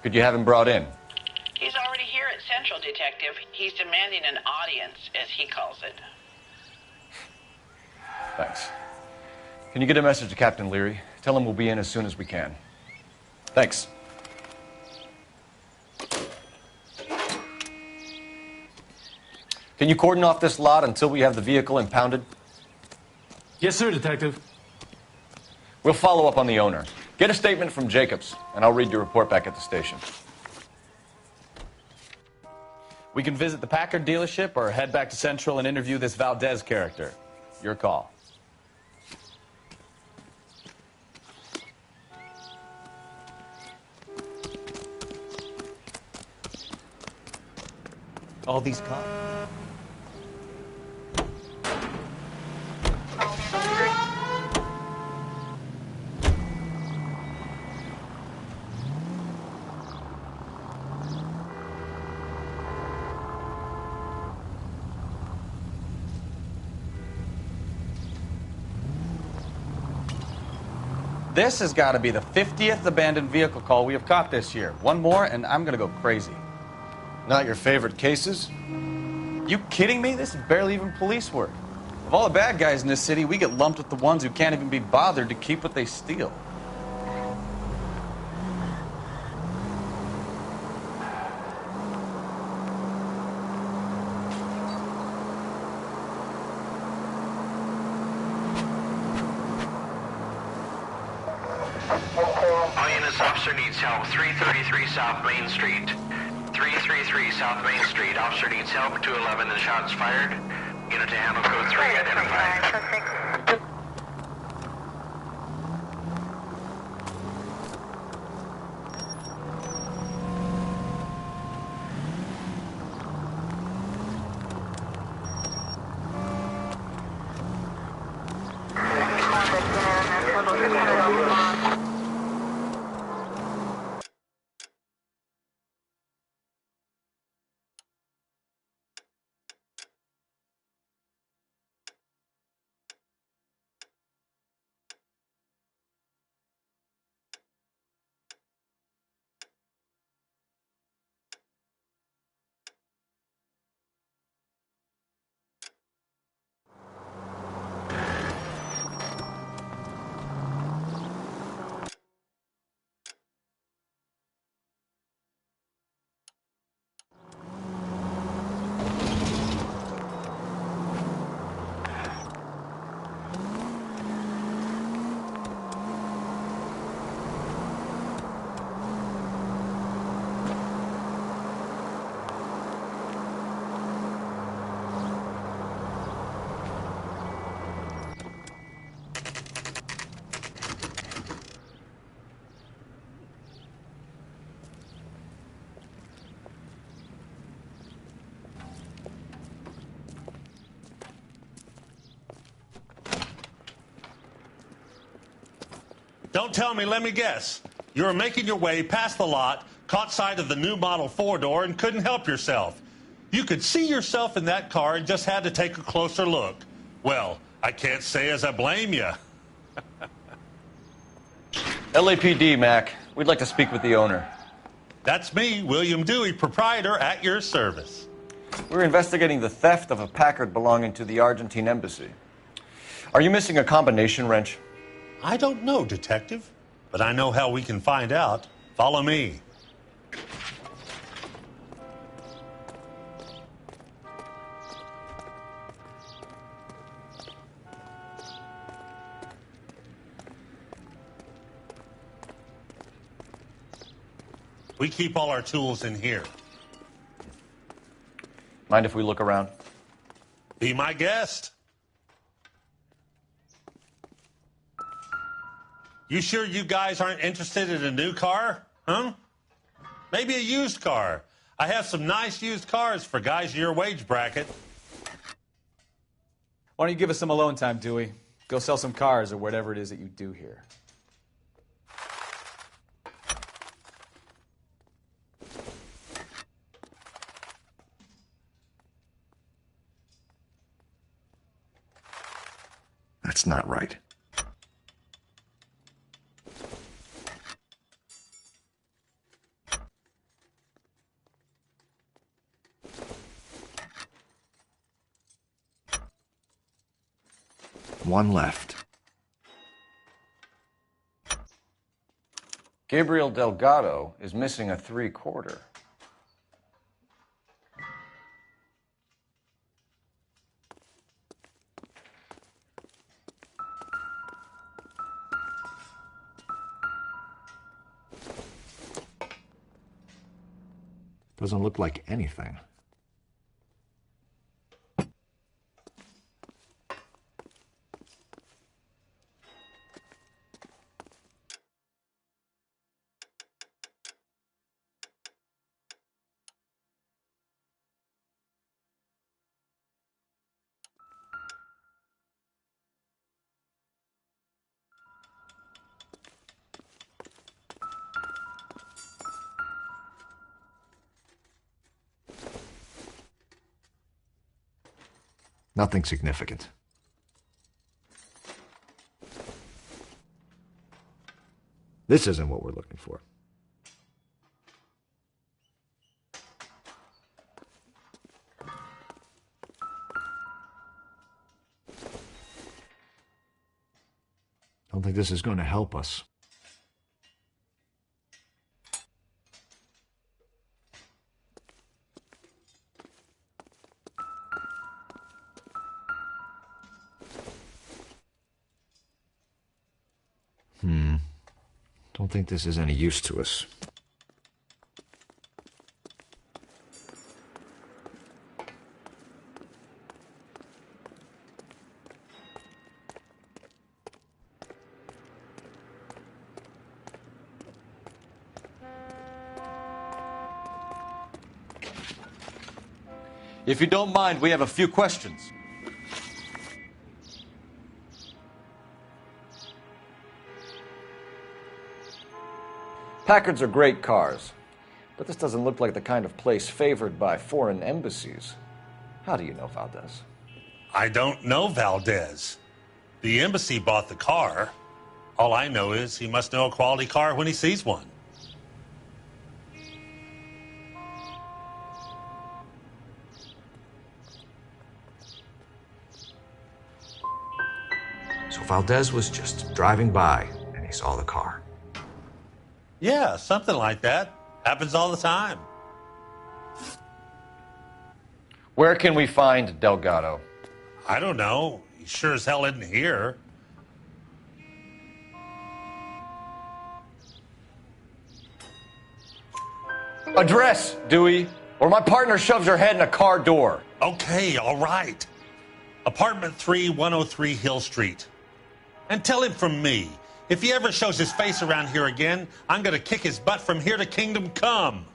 Could you have him brought in? He's already here at Central, Detective. He's demanding an audience, as he calls it. Thanks. Can you get a message to Captain Leary? Tell him we'll be in as soon as we can. Thanks. Can you cordon off this lot until we have the vehicle impounded? Yes, sir, Detective. We'll follow up on the owner. Get a statement from Jacobs, and I'll read your report back at the station. We can visit the Packard dealership or head back to Central and interview this Valdez character. Your call. All these cops. This has got to be the 50th abandoned vehicle call we have caught this year. One more, and I'm going to go crazy. Not your favorite cases? You kidding me? This is barely even police work. Of all the bad guys in this city, we get lumped with the ones who can't even be bothered to keep what they steal. All units, officer needs help. 333 South Main Street. 333 South Main Street. Officer needs help. 211 and shots fired. Unit to handle code 3 identified. Don't tell me, let me guess. You were making your way past the lot, caught sight of the new model four-door, and couldn't help yourself. You could see yourself in that car and just had to take a closer look. Well, I can't say as I blame you. LAPD, Mac. We'd like to speak with the owner. That's me, William Dewey, proprietor, at your service. We're investigating the theft of a Packard belonging to the Argentine embassy. Are you missing a combination wrench? I don't know, Detective, but I know how we can find out. Follow me. We keep all our tools in here. Mind if we look around? Be my guest. You sure you guys aren't interested in a new car? Huh? Maybe a used car. I have some nice used cars for guys in your wage bracket. Why don't you give us some alone time, Dewey? Go sell some cars or whatever it is that you do here. That's not right. One left. Gabriel Delgado is missing a 3/4. Doesn't look like anything. Nothing significant. This isn't what we're looking for. Don't think this is going to help us. Don't think this is any use to us. If you don't mind, we have a few questions. Packards are great cars, but this doesn't look like the kind of place favored by foreign embassies. How do you know Valdez? I don't know Valdez. The embassy bought the car. All I know is he must know a quality car when he sees one. So Valdez was just driving by and he saw the car. Yeah, something like that. Happens all the time. Where can we find Delgado? I don't know. He sure as hell isn't here. Address, Dewey, or my partner shoves her head in a car door. Okay, all right. Apartment 3, 103 Hill Street. And tell him from me, if he ever shows his face around here again, I'm going to kick his butt from here to kingdom come.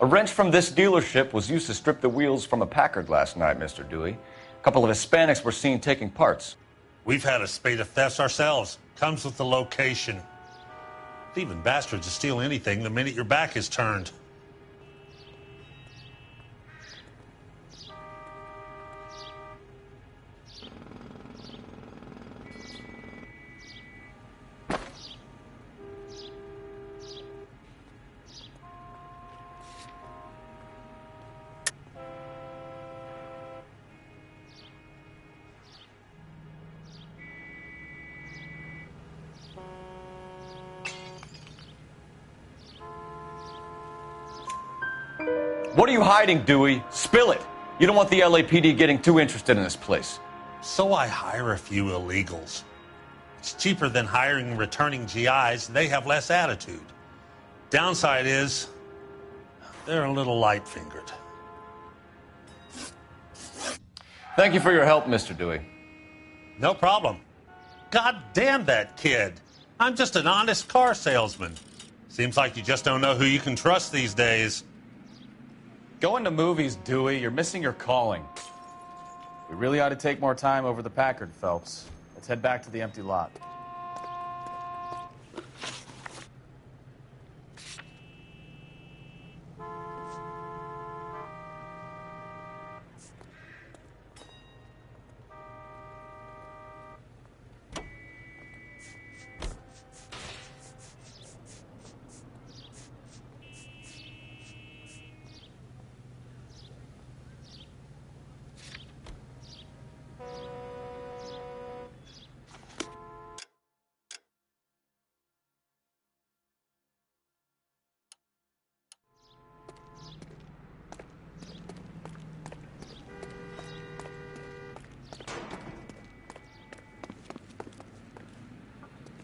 A wrench from this dealership was used to strip the wheels from a Packard last night, Mr. Dewey. A couple of Hispanics were seen taking parts. We've had a spate of thefts ourselves. Comes with the location. Thieving bastards to steal anything the minute your back is turned. What are you hiding, Dewey? Spill it. You don't want the LAPD getting too interested in this place. So I hire a few illegals. It's cheaper than hiring returning GIs, and they have less attitude. Downside is, they're a little light-fingered. Thank you for your help, Mr. Dewey. No problem. God damn that kid. I'm just an honest car salesman. Seems like you just don't know who you can trust these days. Going to movies, Dewey. You're missing your calling. We really ought to take more time over the Packard, Phelps. Let's head back to the empty lot.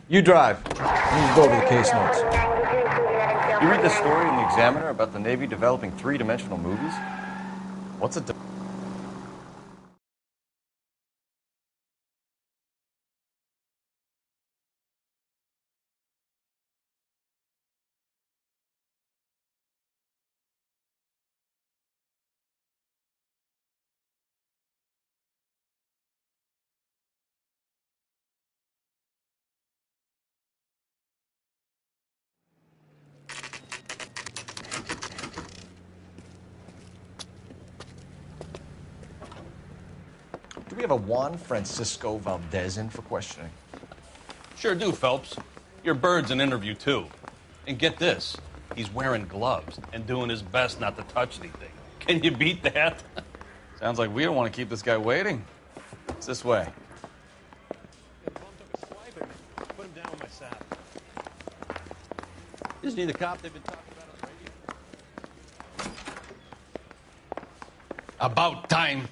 You drive. I need to go over the case notes. You read this story in the Examiner about the Navy developing three-dimensional movies? What's a... Do we have a Juan Francisco Valdez in for questioning? Sure do, Phelps. Your bird's an interview, too. And get this, he's wearing gloves and doing his best not to touch anything. Can you beat that? Sounds like we don't want to keep this guy waiting. It's this way. Put him down with my saddle. Isn't he the cop they've been talking about on the radio? About time.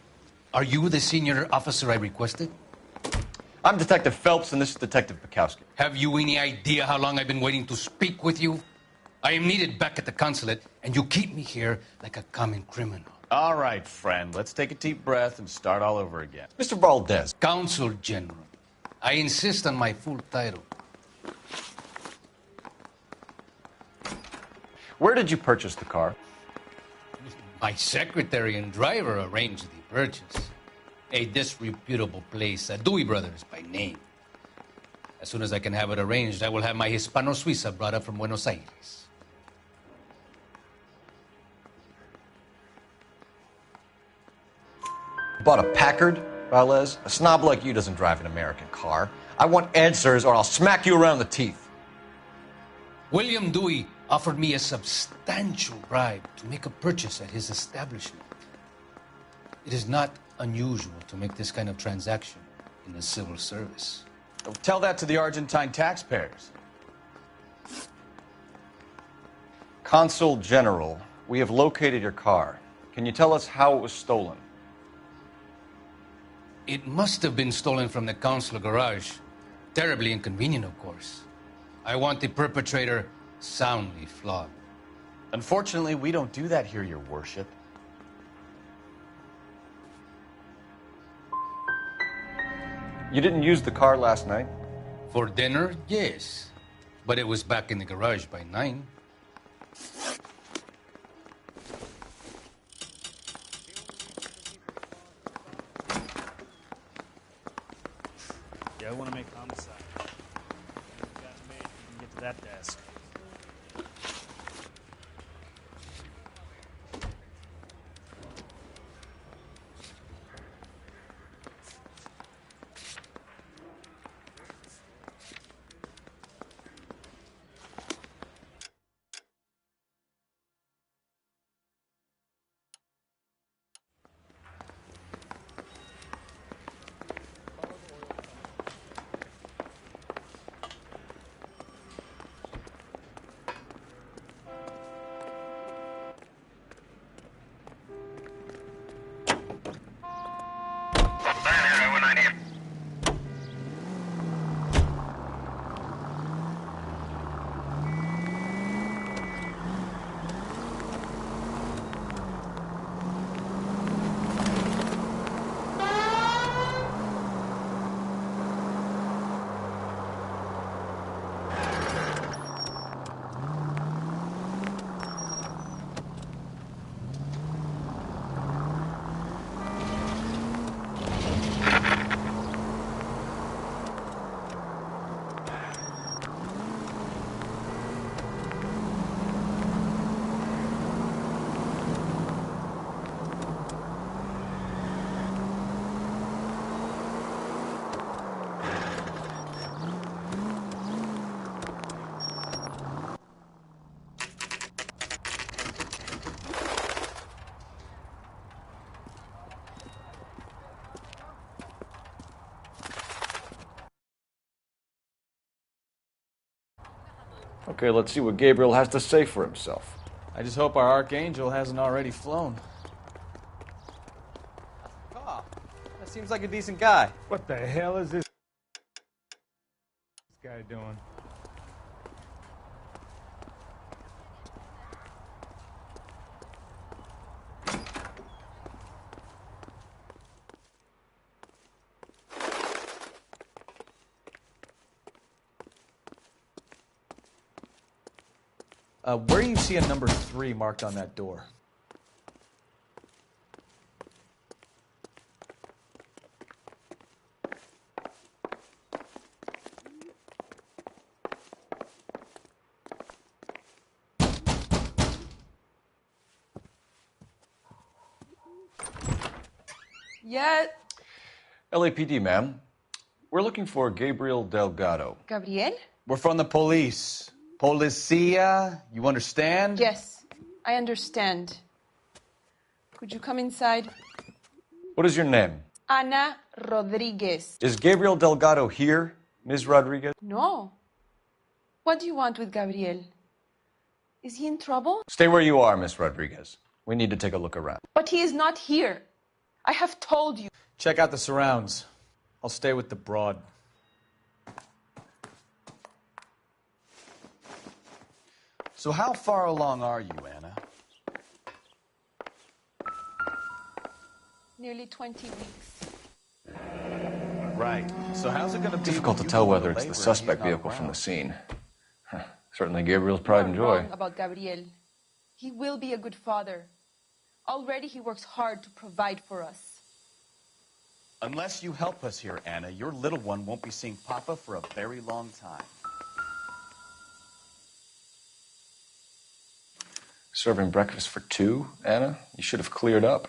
Are you the senior officer I requested? I'm Detective Phelps, and this is Detective Bukowski. Have you any idea how long I've been waiting to speak with you? I am needed back at the consulate, and you keep me here like a common criminal. All right, friend. Let's take a deep breath and start all over again. Mr. Valdez. Consul General. I insist on my full title. Where did you purchase the car? My secretary and driver arranged the purchase. A disreputable place, Dewey Brothers by name. As soon as I can have it arranged, I will have my Hispano Suiza brought up from Buenos Aires. Bought a Packard, Valdez? A snob like you doesn't drive an American car. I want answers or I'll smack you around the teeth. William Dewey offered me a substantial bribe to make a purchase at his establishment. It is not unusual to make this kind of transaction in the civil service. Tell that to the Argentine taxpayers. Consul General, we have located your car. Can you tell us how it was stolen? It must have been stolen from the consular garage. Terribly inconvenient, of course. I want the perpetrator soundly flogged. Unfortunately, we don't do that here, Your Worship. You didn't use the car last night? For dinner, yes. But it was back in the garage by 9. I want to make homicide. You got me. You can get to that desk. Okay, let's see what Gabriel has to say for himself. I just hope our archangel hasn't already flown. Oh, that seems like a decent guy. What the hell is this guy doing? Where do you see a number 3 marked on that door? Yeah. LAPD, ma'am. We're looking for Gabriel Delgado. Gabriel? We're from the police. Policia, you understand? Yes, I understand. Could you come inside? What is your name? Ana Rodriguez. Is Gabriel Delgado here, Ms. Rodriguez? No. What do you want with Gabriel? Is he in trouble? Stay where you are, Ms. Rodriguez. We need to take a look around. But he is not here. I have told you. Check out the surrounds. I'll stay with the broad. So how far along are you, Anna? Nearly 20 weeks. Right. So how's it going to be? Difficult to tell whether it's the suspect vehicle from the scene. Certainly Gabriel's pride and You are joy. wrong about Gabriel. He will be a good father. Already he works hard to provide for us. Unless you help us here, Anna, your little one won't be seeing Papa for a very long time. Serving breakfast for 2, Anna? You should have cleared up.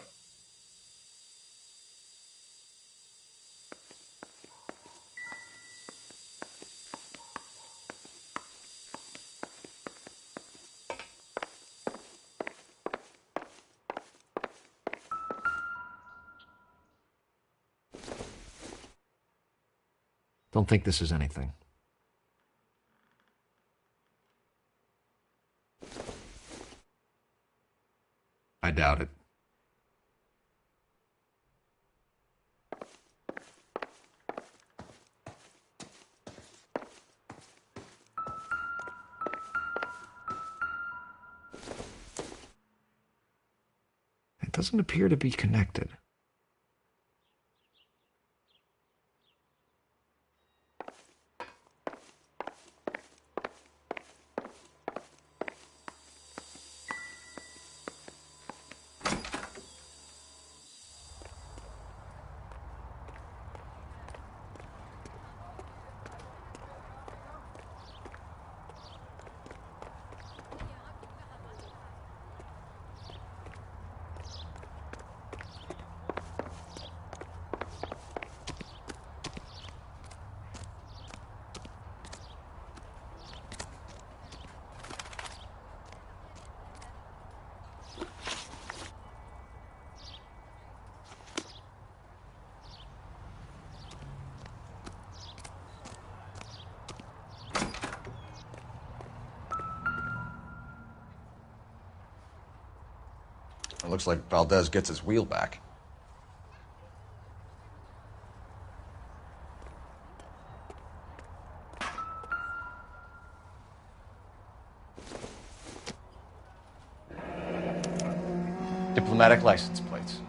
Don't think this is anything. I doubt it. It doesn't appear to be connected. looks like Valdez gets his wheel back. Diplomatic license plates.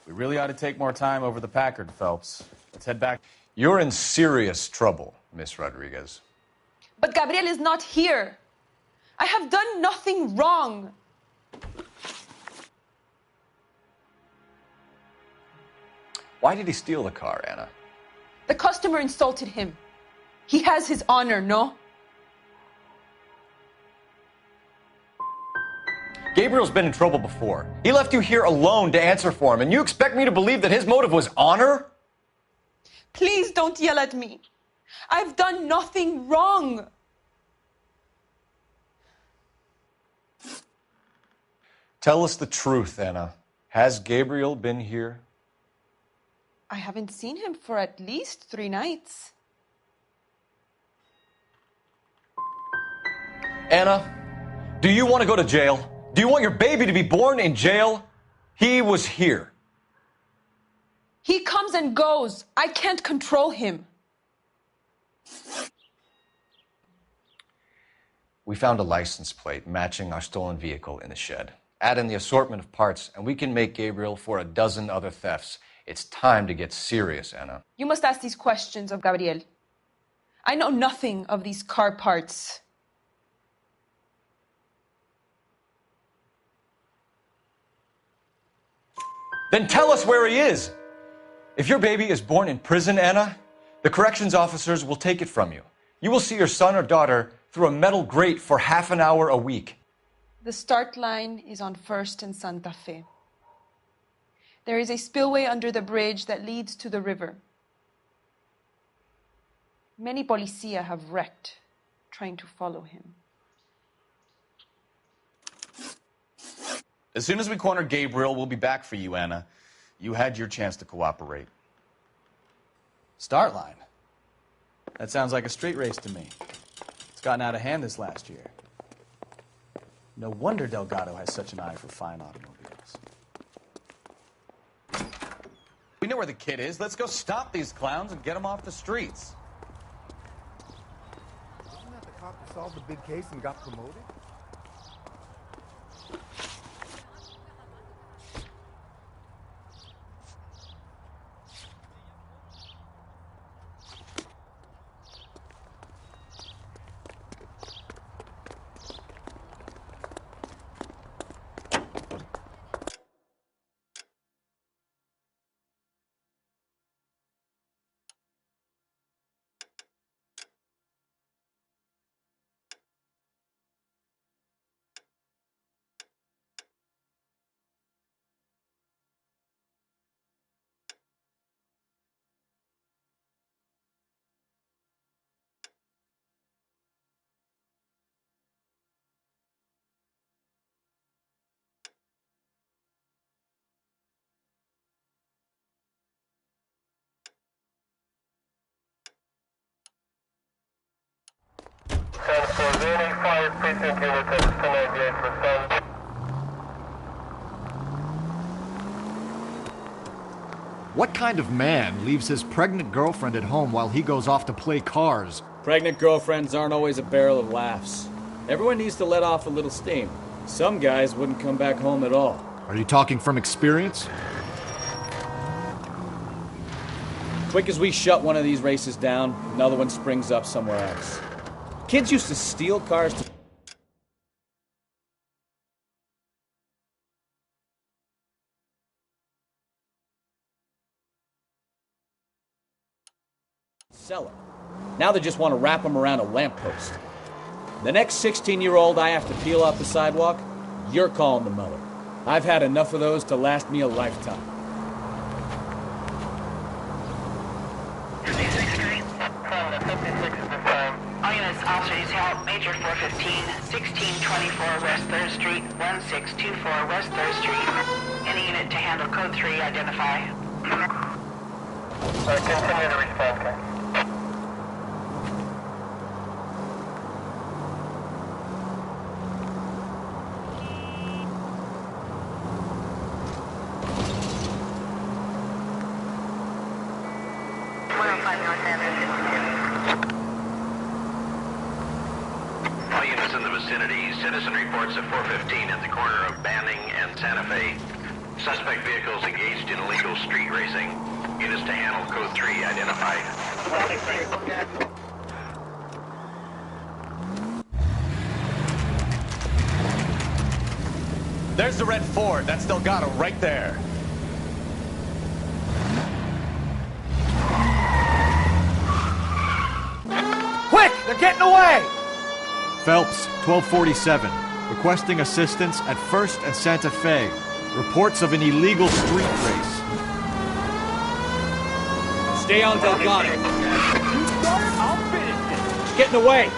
We really ought to take more time over the Packard, Phelps. Let's head back. You're in serious trouble, Miss Rodriguez. But Gabriel is not here. I have done nothing wrong. Why did he steal the car, Anna? The customer insulted him. He has his honor, no? Gabriel's been in trouble before. He left you here alone to answer for him, and you expect me to believe that his motive was honor? Please don't yell at me. I've done nothing wrong. Tell us the truth, Anna. Has Gabriel been here? I haven't seen him for at least 3 nights. Anna, do you want to go to jail? Do you want your baby to be born in jail? He was here. He comes and goes. I can't control him. We found a license plate matching our stolen vehicle in the shed. Add in the assortment of parts, and we can make Gabriel for a dozen other thefts. It's time to get serious, Anna. You must ask these questions of Gabriel. I know nothing of these car parts. Then tell us where he is. If your baby is born in prison, Anna, the corrections officers will take it from you. You will see your son or daughter through a metal grate for half an hour a week. The start line is on 1st and Santa Fe. There is a spillway under the bridge that leads to the river. Many policia have wrecked trying to follow him. As soon as we corner Gabriel, we'll be back for you, Anna. You had your chance to cooperate. Start line? That sounds like a street race to me. It's gotten out of hand this last year. No wonder Delgado has such an eye for fine automobiles. We know where the kid is. Let's go stop these clowns and get them off the streets. Wasn't that the cop who solved the big case and got promoted? What kind of man leaves his pregnant girlfriend at home while he goes off to play cars? Pregnant girlfriends aren't always a barrel of laughs. Everyone needs to let off a little steam. Some guys wouldn't come back home at all. Are you talking from experience? Quick as we shut one of these races down, another one springs up somewhere else. Kids used to steal cars to sell them. Now they just want to wrap them around a lamppost. The next 16-year-old I have to peel off the sidewalk, you're calling the mother. I've had enough of those to last me a lifetime. 56th Street. From the 56 is the firm. All units, officer needs help. Major 415, 1624 West 3rd Street, 1624 West 3rd Street. Any unit to handle code 3, identify. Continue to respond, sir. All units in the vicinity, citizen reports at 415 at the corner of Banning and Santa Fe. Suspect vehicles engaged in illegal street racing. Units to handle code 3 identified. There's the red Ford. That's Delgado right there. Quick! They're getting away! Phelps, 1247. Requesting assistance at 1st and Santa Fe. Reports of an illegal street race. Stay on Delgado. You start it, I'll finish it. He's getting away.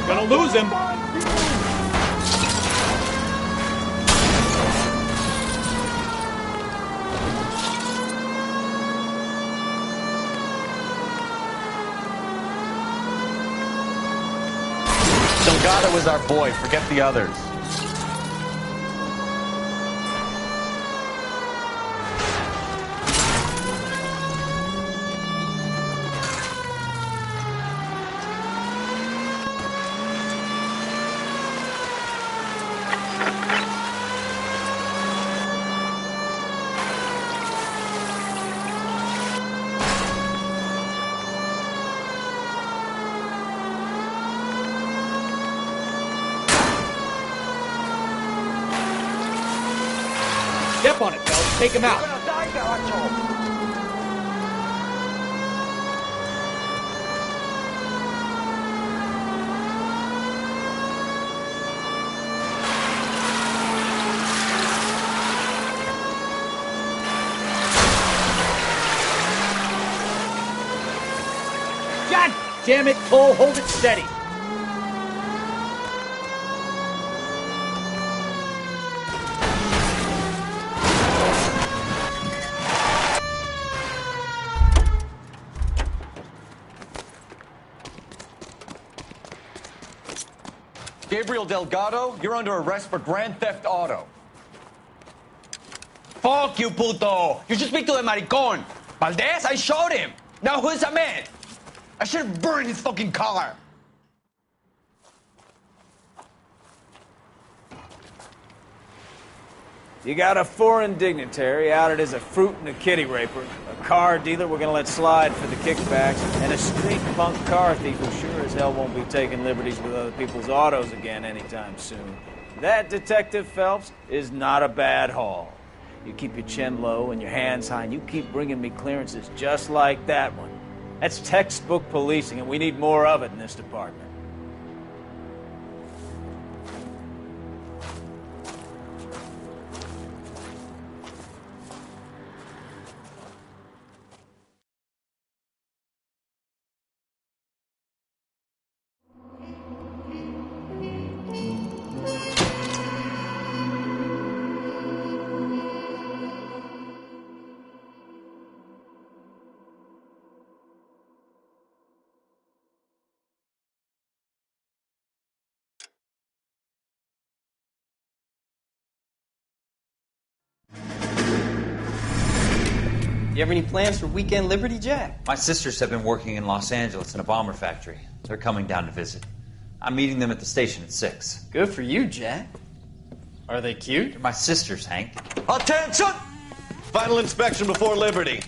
We're gonna lose him. Delgado is our boy. Forget the others. Step on it, Phelps. Take him out. God damn it, Cole. Hold it steady. Gabriel Delgado, you're under arrest for grand theft auto. Fuck you, puto! You should speak to the maricon. Valdez, I showed him. Now who's a man? I should have burned his fucking car. You got a foreign dignitary outed as a fruit and a kitty raper, a car dealer we're gonna let slide for the kickbacks, and a street punk car thief who sure as hell won't be taking liberties with other people's autos again anytime soon. That, Detective Phelps, is not a bad haul. You keep your chin low and your hands high, and you keep bringing me clearances just like that one. That's textbook policing, and we need more of it in this department. You have any plans for weekend Liberty, Jack? My sisters have been working in Los Angeles in a bomber factory. They're coming down to visit. I'm meeting them at the station at 6. Good for you, Jack. Are they cute? They're my sisters, Hank. Attention! Final inspection before Liberty.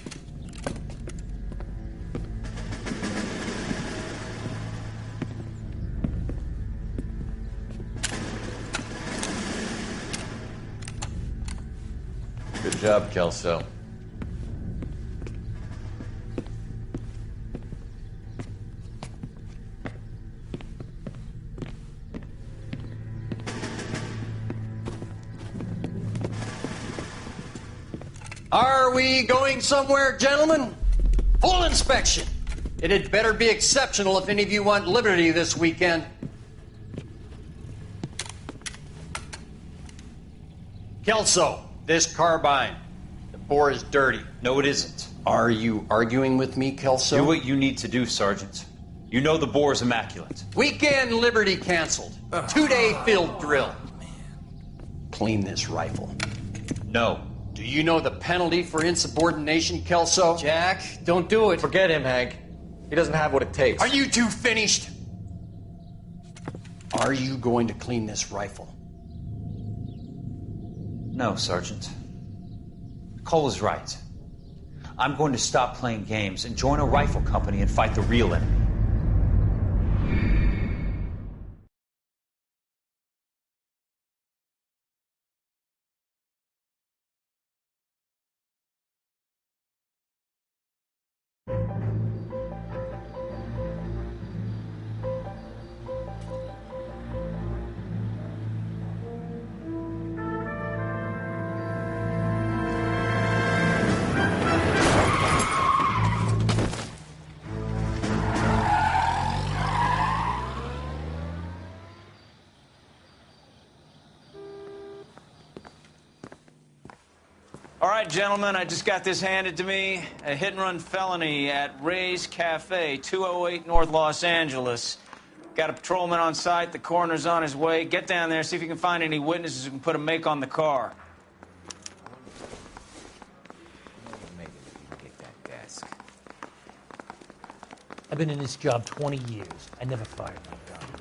Good job, Kelso. Are we going somewhere, gentlemen? Full inspection. It had better be exceptional if any of you want liberty this weekend. Kelso, this carbine. The bore is dirty. No, it isn't. Are you arguing with me, Kelso? Do what you need to do, Sergeant. You know the bore is immaculate. Weekend liberty canceled. 2-day field drill. Clean this rifle. No. Do you know the penalty for insubordination, Kelso? Jack, don't do it. Forget him, Hank. He doesn't have what it takes. Are you two finished? Are you going to clean this rifle? No, Sergeant. Cole is right. I'm going to stop playing games and join a rifle company and fight the real enemy. All right, gentlemen, I just got this handed to me. A hit-and-run felony at Ray's Cafe, 208 North Los Angeles. Got a patrolman on site. The coroner's on his way. Get down there, see if you can find any witnesses who can put a make on the car. I've been in this job 20 years. I never fired my gun.